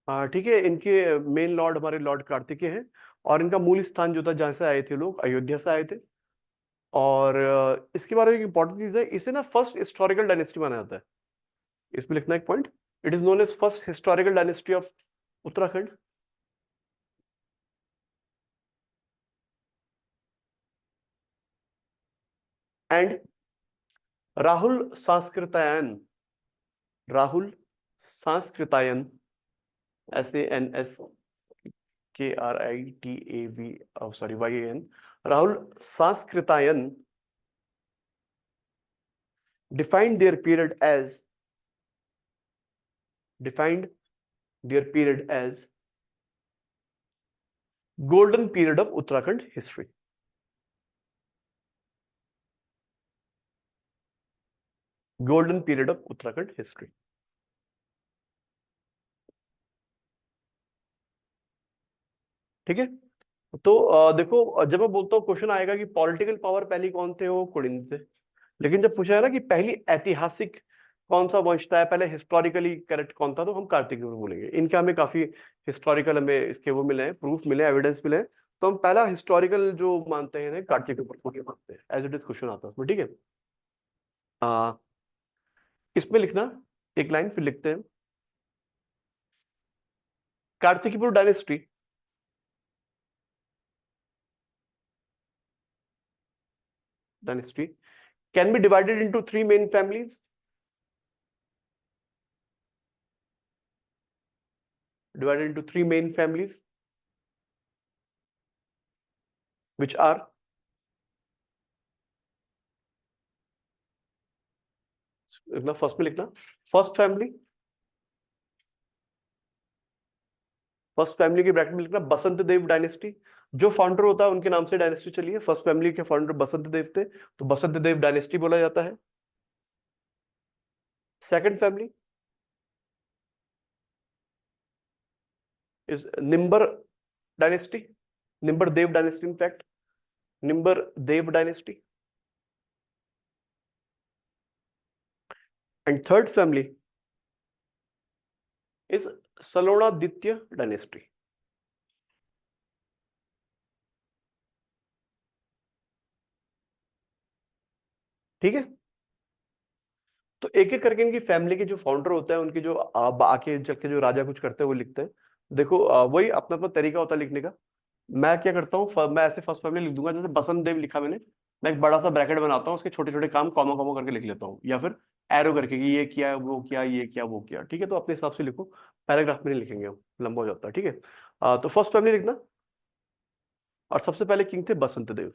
हाँ ठीक है। इनके मेन लॉर्ड हमारे लॉर्ड कार्तिकेय हैं, और इनका मूल स्थान जो था जहां से आए थे लोग, अयोध्या से आए थे। और इसके बारे में एक इंपॉर्टेंट चीज है, इसे ना फर्स्ट हिस्टोरिकल डायनेस्टी माना जाता है। इसमें लिखना एक point, it is known as first historical dynasty of Uttarakhand. And Rahul Sankrityayan, Rahul Sankrityayan, SANS KRITAV, sorry YAN, Rahul Sankrityayan defined their period as, defined their period as golden period of Uttarakhand history. Golden period of Uttarakhand history. ठीक है। तो देखो, जब मैं बोलता हूँ क्वेश्चन आएगा कि पॉलिटिकल पावर पहली कौन थे, वो कुड़िन थे। लेकिन जब पूछा है ना कि पहली ऐतिहासिक कौन सा वंश था पहले, हिस्टोरिकली करेक्ट कौन था, तो हम कार्तिकेय बोलेंगे। इनका हमें काफी हिस्टोरिकल, हमें इसके वो मिले हैं, प्रूफ मिले हैं, एविडेंस मिले हैं, तो हम पहला हिस्टोरिकल जो मानते हैं कार्तिकेय को मानते हैं, एज इट इज क्वेश्चन आता है उसमें, ठीक है। इसमें लिखना एक लाइन, फिर लिखते हैं कार्तिकीपुर dynasty can be divided into three main families. Divided into three main families, which are लिखना, फर्स्ट में लिखना फर्स्ट फैमिली के ब्रैकेट में लिखना बसंत देव डायनेस्टी। जो फाउंडर होता है उनके नाम से डायनेस्टी चली है। फर्स्ट फैमिली के फाउंडर बसंत देव थे, तो बसंत देव डायनेस्टी बोला जाता है। Second family is Nimbar dynasty, Nimbar Dev dynasty, in fact Nimbar Dev dynasty. And third family is Salonaditya dynasty. ठीक है, तो एक एक करके इनकी फैमिली के जो फाउंडर होते हैं, उनके जो आके चल के जो राजा कुछ करते हैं वो लिखते हैं। देखो वही अपना अपना तरीका होता है लिखने का। मैं क्या करता हूँ, मैं ऐसे फर्स्ट फैमिली लिख दूंगा, जैसे बसंत देव लिखा मैंने, मैं एक बड़ा सा ब्रैकेट बनाता हूँ, उसके छोटे छोटे काम कॉमा कॉमा करके लिख लेता हूँ, या फिर एरो करके कि ये किया वो किया ये किया वो किया। ठीक है, तो अपने हिसाब से लिखो, पैराग्राफ में नहीं लिखेंगे हम, लंबा हो जाता है। ठीक है, तो फर्स्ट फैमिली लिखना, और सबसे पहले किंग थे बसंत देव।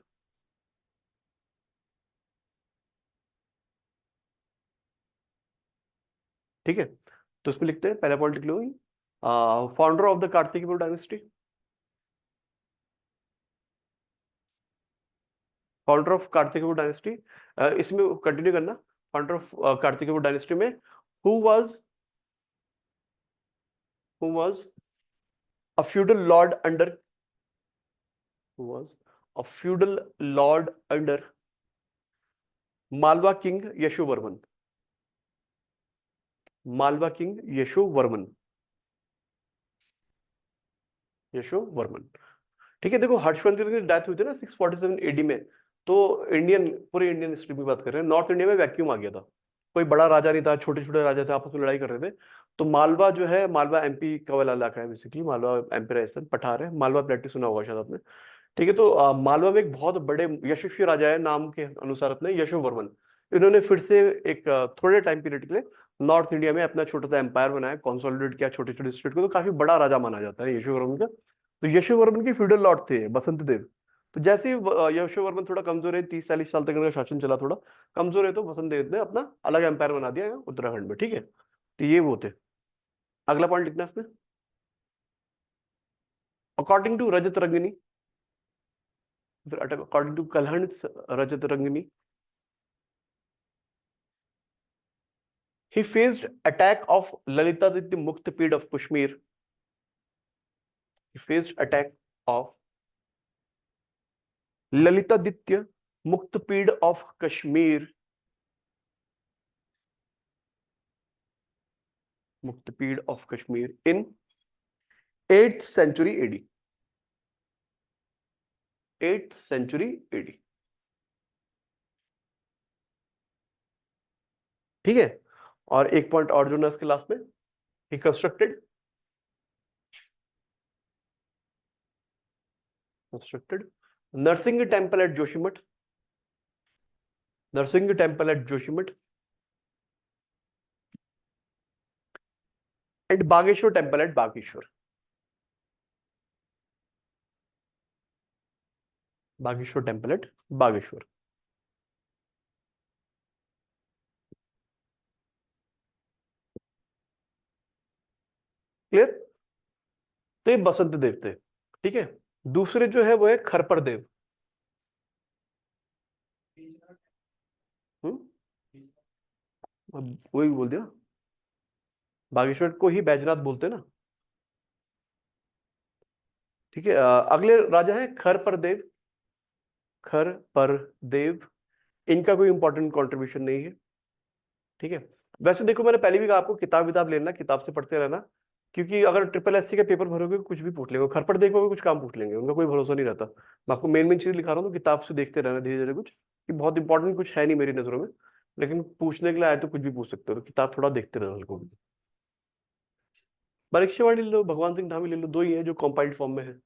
ठीक है, तो इसमें लिखते हैं, पहला पॉइंट लिख लो, founder of the Kartikeya dynasty, founder of Kartikeya dynasty. इसमें कंटिन्यू करना, फाउंडर ऑफ कार्तिकेय डायनेस्टी में who was a feudal lord under who was a feudal lord under Malwa king Yashovarman, Malwa king Yashovarman, Yashovarman. ठीक है, देखो हर्षवर्धन की डेथ हुई थी ना 647 एडी में, तो इंडियन, पूरे इंडियन हिस्ट्री में बात कर रहे हैं, नॉर्थ इंडिया में वैक्यूम आ गया था, कोई बड़ा राजा नहीं था, छोटे छोटे राजा थे, आपस में लड़ाई कर रहे थे। तो मालवा जो है, मालवा एमपी का वाला इलाका है बेसिकली, मालवा एमपी राजस्थान पठार है, मालवा प्लेटू सुना होगा शायद आपने। ठीक है, तो मालवा में एक बहुत बड़े यशस्वी राजा है, नाम के अनुसार अपने यशोवर्मन। इन्होंने फिर से एक थोड़े टाइम पीरियड के लिए नॉर्थ इंडिया में अपना छोटा सा एम्पायर बनाया, कंसोलिडेट किया छोटे छोटे स्टेट को, तो काफी बड़ा राजा माना जाता है यशोवर्मन का। तो यशोवर्मन के फ्यूडल लॉर्ड थे बसंत देव। तो जैसे ही यशोवर्मन थोड़ा कमजोर है, 30-40 साल तक इनका शासन चला, थोड़ा कमजोर है, तो बसंत देव ने अपना अलग एम्पायर बना दिया उत्तराखंड में। ठीक है, तो ये वो थे। अगला पॉइंट लिखना इसमें, according to Rajatarangini, according to Kalhana Rajatarangini, he faced attack of Lalitaditya Muktapid of Kashmir. He faced attack of Lalitaditya Muktapid of Kashmir. Muktapid of Kashmir in 8th century AD. 8th century AD. ठीक है, और एक पॉइंट और जो ना इसके लास्ट में, he constructed Narsingh temple at Joshimath. Narsingh temple at Joshimath and Bageshwar temple at Bageshwar. Bageshwar temple at Bageshwar. Clear? तो ये बसंत देव थे। ठीक है, दूसरे जो है वो है खरपर देव। वही बोल दिया, बागेश्वर को ही बैजनाथ बोलते हैं ना। ठीक है, अगले राजा है खरपर देव। खरपर देव, इनका कोई इंपॉर्टेंट कंट्रीब्यूशन नहीं है। ठीक है, वैसे देखो मैंने पहले भी कहा आपको किताब लेना, किताब से पढ़ते रहना, क्योंकि अगर ट्रिपल एससी का पेपर भरोगे कुछ भी पूछ लेंगे, घर पर देखोगे कुछ काम पूछ लेंगे, उनका कोई भरोसा नहीं रहता। मैं आपको मेन चीज लिखा रहा हूँ, तो किताब से देखते रहना धीरे धीरे कुछ, कि बहुत इंपॉर्टेंट कुछ है नहीं मेरी नजरों में, लेकिन पूछने के लिए आए तो कुछ भी पूछ सकते हो, तो किताब थोड़ा देखते रहना हल्को भी। भविष्यवाणी ले लो, भगवान सिंह धामी ले लो, दो ही है जो कंपाइल्ड फॉर्म में है,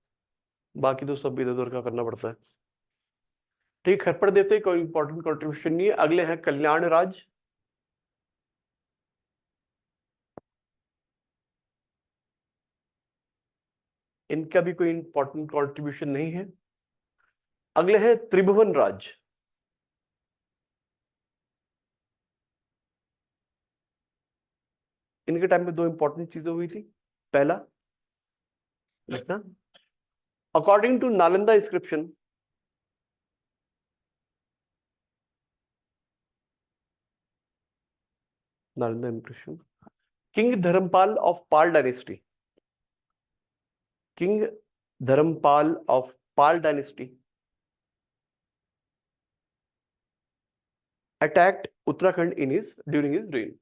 बाकी तो सब इधर उधर का करना पड़ता है। ठीक, घर पर देते कोई इंपॉर्टेंट कॉन्ट्रीब्यूशन नहीं है। अगले हैं कल्याण राज। इनका भी कोई इंपॉर्टेंट कंट्रीब्यूशन नहीं है। अगले हैं त्रिभुवन राज। इनके टाइम में दो इंपॉर्टेंट चीजें हुई थी। पहला लिखना, according to Nalanda inscription, Nalanda inscription, king Dharmapal of Pal dynasty, king Dharmapal of Pal dynasty attacked Uttarakhand during his reign.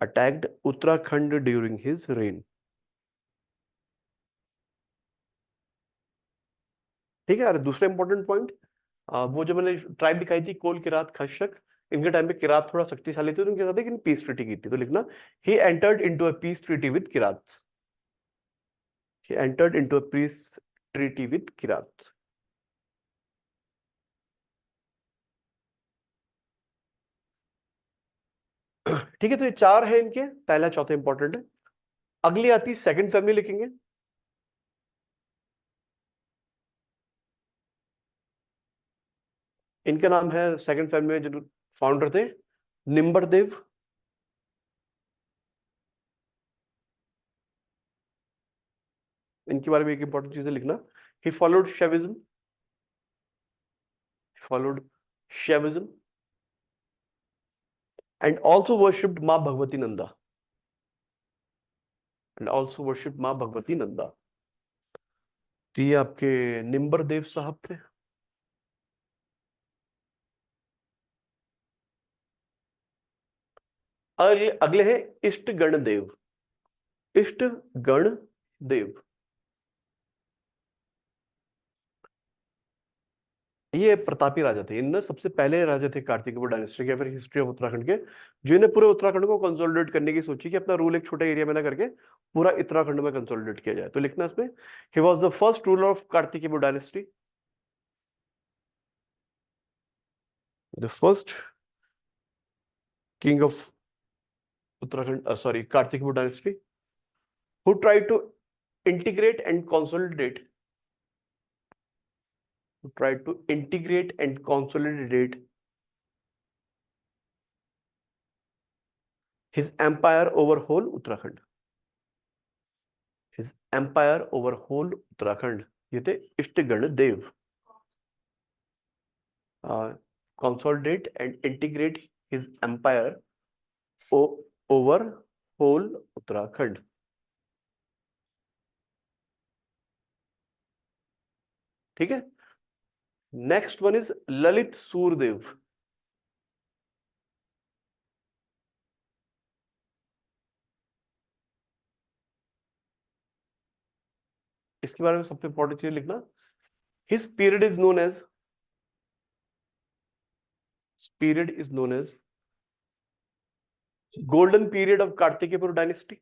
Attacked Uttarakhand during his reign. ठीक है यार। दूसरा इंपॉर्टेंट पॉइंट, वो जो मैंने ट्राइब दिखाई थी कोल, किरात, खशक, इनके टाइम पे किरात थोड़ा शक्तिशाली थे, तो उनके साथ एक पीस ट्रीटी की थी, तो लिखना he entered into a peace treaty with Kirats. He entered into a peace treaty with Kirats. ठीक है, तो ये चार है इनके, पहला चौथा इंपॉर्टेंट है। अगली आती सेकंड फैमिली लिखेंगे। इनका नाम है सेकंड फैमिली में जो फाउंडर थे, निम्बरदेव। इनके बारे में एक इंपॉर्टेंट चीज लिखना, he followed Shaivism, and also worshipped माँ भगवती नंदा, तो ये आपके निम्बरदेव साहब थे। अगले हैं इष्टगण देव। इष्टगण देव, ये प्रतापी राजा थे। इन सबसे पहले राजा थे कार्तिकेय डायनेस्टी के, फिर हिस्ट्री ऑफ उत्तराखंड के, जो इन्हें पूरे उत्तराखंड को कंसोलिडेट करने की सोची कि अपना रूल एक छोटे एरिया में ना करके पूरा उत्तराखंड में कंसोलिडेट किया जाए, तो लिखना इसमें ही was the first ruler of Kartikeya dynasty, the first king of Uttarakhand, sorry Kartikeya dynasty, who tried to integrate and consolidate his empire over whole Uttarakhand. ये थे इष्टगण देव। Consolidate and integrate his empire over whole Uttarakhand. ठीक है। Next one is Lalit Surdev. इसके बारे में सबसे इंपॉर्टेंट चीज लिखना, his period is known as golden period of Kartikepur dynasty.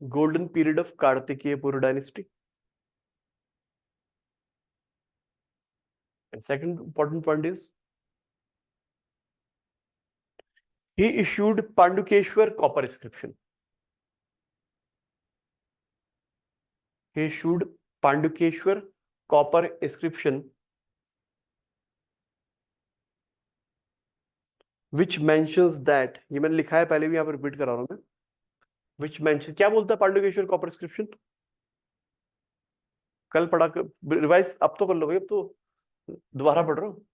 Golden period of Kartikepur dynasty. And second important point is he issued Pandukeshwar copper inscription. He issued Pandukeshwar copper inscription which mentions that, ये मैंने लिखा है पहले भी, यहाँ पर रिपीट करा रहा हूं मैं, which mentions, क्या बोलता है पांडुकेश्वर कॉपर इंस्क्रिप्शन? कल पढ़ा कर रिवाइज अब तो कर लो भाई, अब तो दोबारा पढ़ रहा हूँ।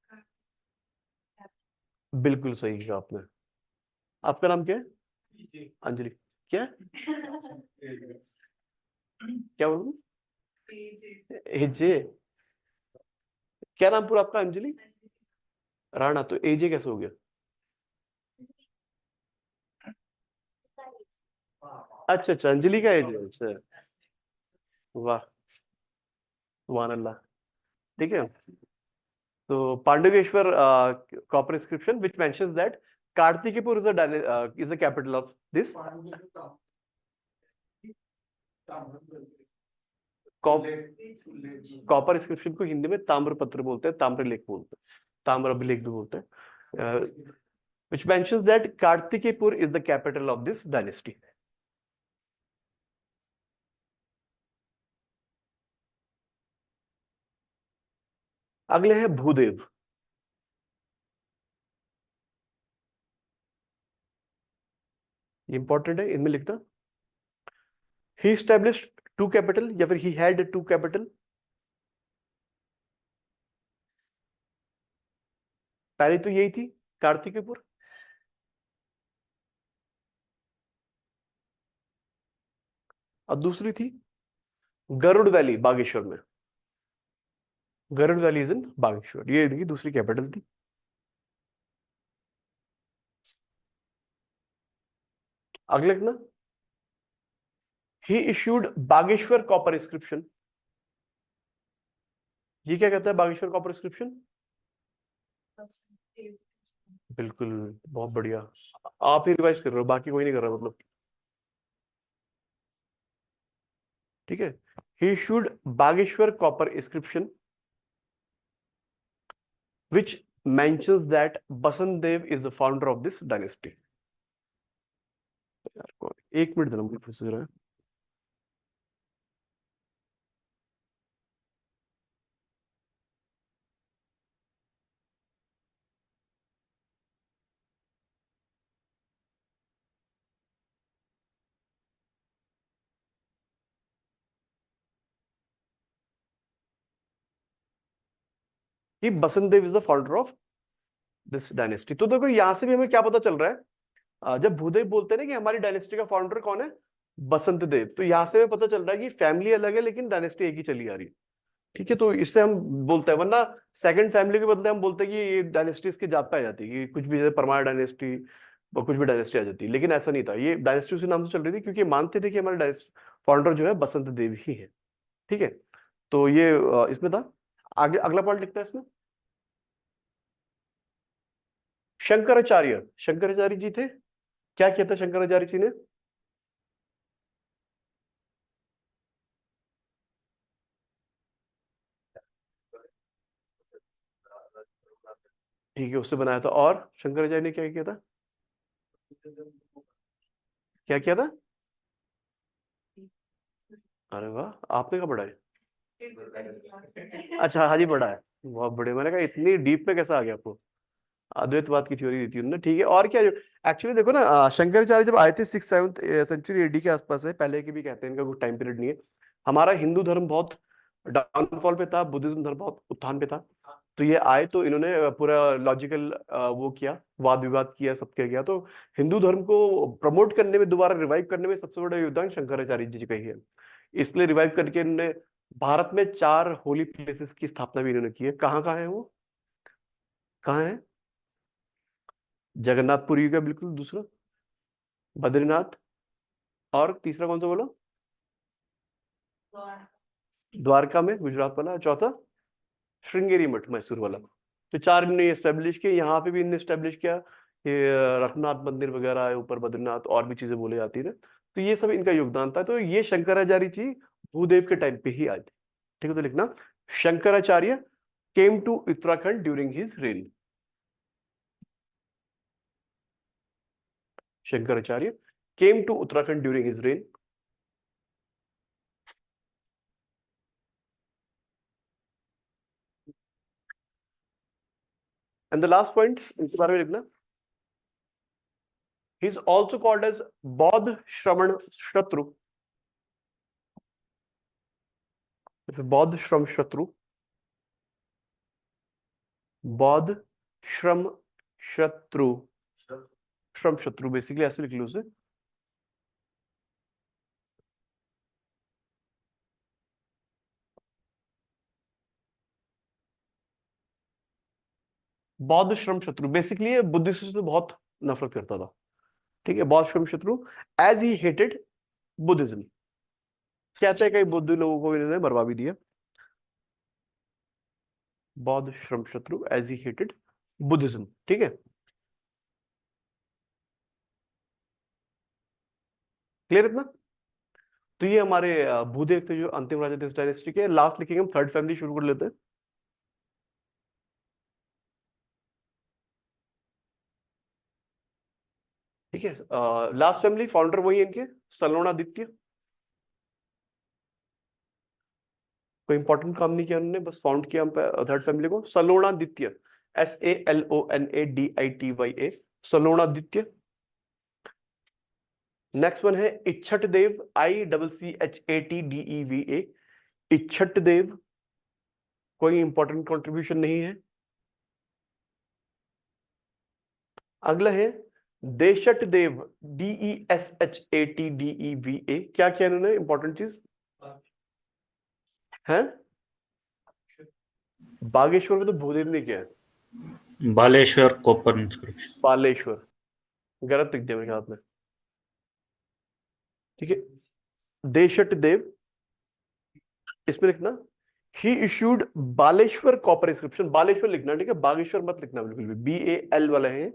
बिल्कुल सही कहा आपने। आपका नाम क्या है? अंजलि। क्या क्या बोलूं? हेजे। क्या नाम पूरा आपका? अंजलि। राणा, तो एजे कैसे हो गया? अच्छा अच्छा, अंजलि का एजे, अच्छा, वाह, सुभान अल्लाह। ठीक है, तो Pandukeshwar copper inscription which mentions that Kartikeyapur is the capital of this copper inscription को हिंदी में ताम्रपत्र बोलते हैं, ताम्रलेख बोलते हैं, ताम्र अभिलेख भी बोलते हैं, which mentions that Kartikepur is the capital of this dynasty. अगले हैं भूदेव। इंपॉर्टेंट है, इनमें लिखना he established two capital या फिर he had two capital। पहली तो यही थी, कार्तिकेयपुर, और दूसरी थी गरुड़ वैली बागेश्वर में। Garud valley is in Bageshwar, ये इनकी दूसरी कैपिटल थी। अगले लिखना he issued Bageshwar copper inscription. ये क्या कहता है बागेश्वर कॉपर इंस्क्रिप्शन? बिल्कुल, बहुत बढ़िया, आप ही रिवाइज कर रहे हो, बाकी कोई नहीं कर रहा मतलब। ठीक है, he issued Bageshwar copper inscription which mentions that Basant Dev is the founder of this dynasty। यार एक मिनट देना, मुझे फिर से जरा। कि Basant Dev is the founder of this dynasty. तो देखो यहां से भी हमें क्या पता चल रहा है, जब भूदेव बोलते हैं ना कि हमारी डायनेस्टी का फाउंडर कौन है, बसंत देव, तो यहां से हमें पता चल रहा है कि फैमिली अलग है लेकिन डायनेस्टी एक ही चली आ रही है। ठीक है, तो इससे हम बोलते हैं, वरना सेकंड फैमिली के बदले हम बोलते हैं कि ये डायनेस्टी इसकी जात पे आ जाती है, कि कुछ भी जैसे परमार डायनेस्टी और कुछ भी डायनेस्टी आ जाती है, लेकिन ऐसा नहीं था, ये डायनेस्टी उसी नाम से चल रही थी क्योंकि मानते थे कि हमारे फाउंडर जो है बसंत देव ही है। ठीक है, तो ये इसमें था। आगे अगला पॉइंट लिखता है इसमें, शंकराचार्य, शंकराचार्य जी थे, क्या किया था शंकराचार्य जी ने? ठीक है, उससे बनाया था, और शंकराचार्य ने क्या किया था? क्या किया था? अरे वाह, आपने क्या पढ़ा है? अच्छा, हाजी पढ़ा है, बहुत बढ़िया। मैंने कहा इतनी डीप में कैसा आ गया आपको, अद्वैतवाद की थ्योरी दी थी उन्होंने। ठीक है, और क्या, एक्चुअली देखो ना, शंकराचार्य जब आए थे 6th-7th सेंचुरी एडी के आसपास है, पहले के भी कहते हैं, इनका कोई टाइम पीरियड नहीं है। हमारा हिंदू धर्म बहुत डाउनफॉल पे था, बुद्धिज्म धर्म बहुत उत्थान पे था। तो ये आए तो इन्होंने पूरा लॉजिकल वो किया, वाद विवाद किया, सब किया। तो हिंदू धर्म को प्रमोट करने में, दोबारा रिवाइव करने में सबसे बड़ा योगदान शंकराचार्य जी का ही है। इसलिए रिवाइव करके इन्होंने भारत में 4 होली प्लेसेस की स्थापना भी इन्होंने की है। कहाँ कहाँ है वो, कहाँ है? जगन्नाथपुरी का बिल्कुल, दूसरा बद्रीनाथ, और तीसरा कौन सा बोला? द्वारका में, गुजरात वाला, चौथा श्रृंगेरी मठ मैसूर वाला। तो 4 इन्होंने एस्टेब्लिश किए, यहाँ पे भी इन्होंने एस्टेब्लिश किया। ये रघुनाथ मंदिर वगैरह है ऊपर, बद्रीनाथ, और भी चीजें बोले जाती है। तो ये सब इनका योगदान था। तो ये शंकराचार्य जी भूदेव के टाइम पे ही आए थे। ठीक है, तो लिखना Shankaracharya came to Uttarakhand during his reign. Shankaracharya came to Uttarakhand during his reign. And the last point इनके बारे में लिखना, he is also called as बौद्ध श्रमण शत्रु। बौद्ध श्रम शत्रु, बौद्ध श्रम शत्रु, श्रम शत्रु, बेसिकली ऐसे लिख लो उसे। बौद्ध श्रम शत्रु, बेसिकली ये बुद्धिस्ट से बहुत नफरत करता था, ठीक है। बौद्ध श्रम शत्रु, एज ही हेटेड बुद्धिज्म, कहते हैं कई बुद्ध लोगों को इन्होंने मरवा भी दिया। बौद्ध श्रम शत्रु, एज ही हेटेड बुद्धिज्म, ठीक है। क्लियर इतना? तो ये हमारे भूदेव थे जो अंतिम राजा थे इस डायनेस्टी के। लास्ट लिखेंगे हम थर्ड फैमिली, शुरू कर लेते हैं। ठीक है, लास्ट फैमिली फाउंडर वही है इनके, सलोणादित्य। कोई इंपॉर्टेंट काम नहीं किया उन्होंने, बस फाउंड किया हम थर्ड फैमिली को, सलोणादित्य, SALONADITYA, सलोणादित्य। नेक्स्ट वन है इच्छट देव, ICCHATDEVA, इच्छट देव। कोई इंपॉर्टेंट कंट्रीब्यूशन नहीं है। अगला है देशट देव, DESHATDEVA। क्या किया इन्होंने इंपॉर्टेंट चीज है? बागेश्वर में तो भूदेव ने किया है, बालेश्वर कॉपर इंस्क्रिप्शन। बालेश्वर गलत लिख दिया मेरे हाथ में, ठीक है। देशट देव, इसमें लिखना he issued Baleshwar copper inscription, Baleshwar लिखना, ठीक है, बागेश्वर मत लिखना बिल्कुल भी, BAL वाले हैं।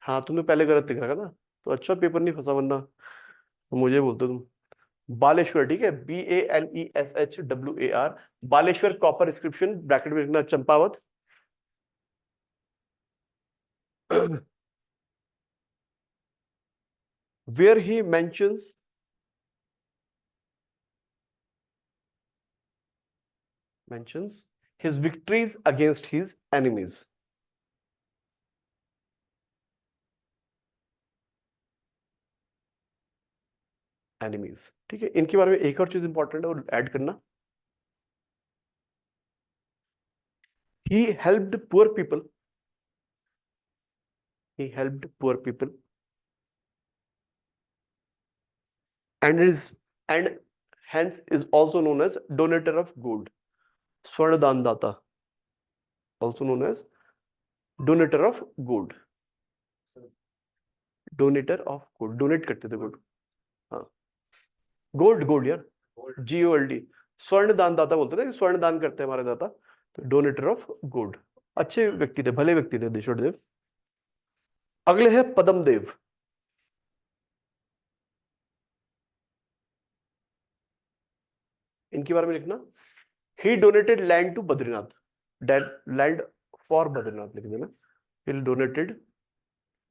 हाँ तुमने पहले गलत लिख रखा ना, तो अच्छा पेपर नहीं फंसा, वरना तो मुझे बोलते तुम। बालेश्वर, ठीक है, BALESHWAR, Baleshwar copper inscription, bracket में लिखना Champawat. where he mentions his victories against his enemies. ठीक है, इनके बारे में एक और चीज इंपॉर्टेंट है और ऐड करना, he helped poor people, and hence is also known as donator of gold, स्वर्ण दाता, also known as donator of gold, donate करते थे गोल्ड। हाँ, गोल्ड यार, GOLD, स्वर्ण दाता बोलते थे, स्वर्ण दान करते हैं हमारे दाता, तो डोनेटर ऑफ गोल्ड। अच्छे व्यक्ति थे, भले व्यक्ति थे देशोदेव। अगले है पद्मदेव, इनके बारे में लिखना he donated land to Badrinath, land for Badrinath लिख देना, he donated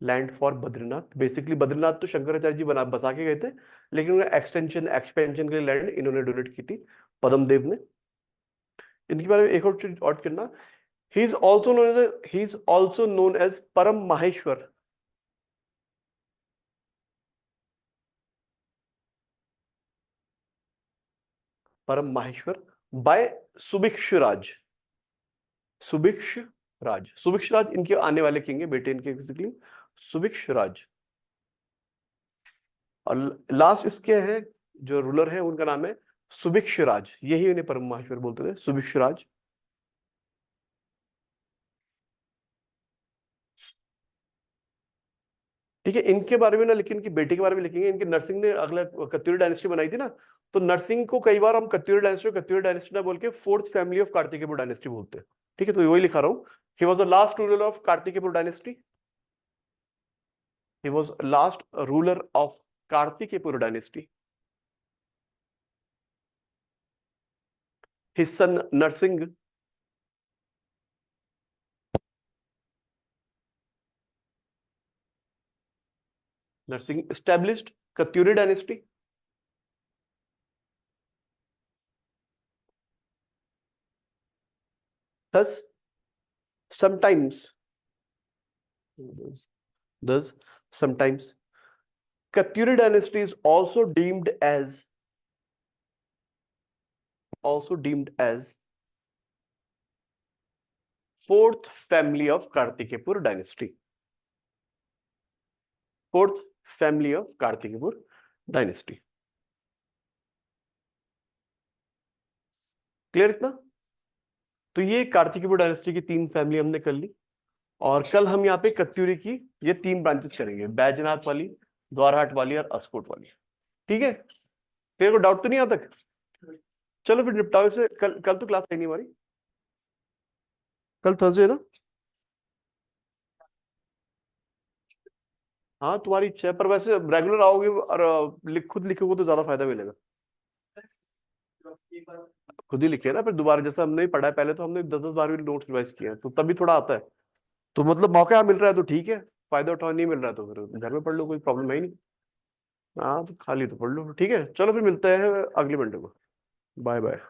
land for Badrinath. Basically Badrinath तो शंकराचार्य जी बसा के गए थे, लेकिन उन्हें एक्सपेंशन के लिए लैंड इन्होंने डोनेट की थी, पद्मदेव ने। इनके बारे में एक और चीज और करना, he is also known as परम माहेश्वर, परम माहेश्वर बाय सुभिक्षराज, सुभिक्षराज इनके आने वाले किंग है, बेटे इनके बेसिकली सुभिक्षराज। और लास्ट इसके हैं जो रूलर है, उनका नाम है सुभिक्षराज, यही उन्हें परम माहेश्वर बोलते थे, सुभिक्षराज। ठीक है, इनके बारे में ना, लेकिन इनकी बेटे के बारे में लिखेंगे। इनके नरसिंह ने अगला कत्यूरी डायनेस्टी बनाई थी ना, तो नरसिंह को कई बार हम कत्यूरी डायनेस्टी ना बोल के fourth family of Kartikeyapur dynasty बोलते हैं, ठीक है। तो वही लिखा रहा हूं, he was the last ruler of Kartikeyapur dynasty, he was last ruler of Kartikeyapur dynasty. His son Narsingh established Katyuri dynasty. Thus, sometimes Katyuri dynasty is also deemed as fourth family of Kartikepur dynasty. Fourth family of Kartikepur dynasty. Clear इतना? तो ये कार्तिकेयपुर डायनेस्टी की तीन फैमिली हमने कर ली। और कल हम यहाँ पे कत्यूरी की ये 3 ब्रांचेस करेंगे, बैजनाथ वाली, द्वारहाट वाली और अस्कोट वाली। ठीक है, तेरे को डाउट तो नहीं आता? चलो फिर निपटाओ इसे। कल तो क्लास है नहीं हमारी, कल थर्सडे है ना? हाँ तुम्हारी इच्छा है, पर वैसे रेगुलर आओगे और खुद लिखोगे तो ज्यादा फायदा मिलेगा। खुद ही लिखे ना, फिर दोबारा जैसे हमने ही पढ़ा है, पहले तो हमने 10-10 बार भी नोट्स रिवाइज किए हैं, तो तभी थोड़ा आता है। तो मतलब मौका मिल रहा है तो ठीक है, फायदा उठाओ, नहीं मिल रहा है तो फिर घर में पढ़ लो, कोई प्रॉब्लम है ही नहीं। हाँ तो खाली तो पढ़ लो, ठीक है। चलो फिर मिलते हैं अगले मंडे को। Bye bye.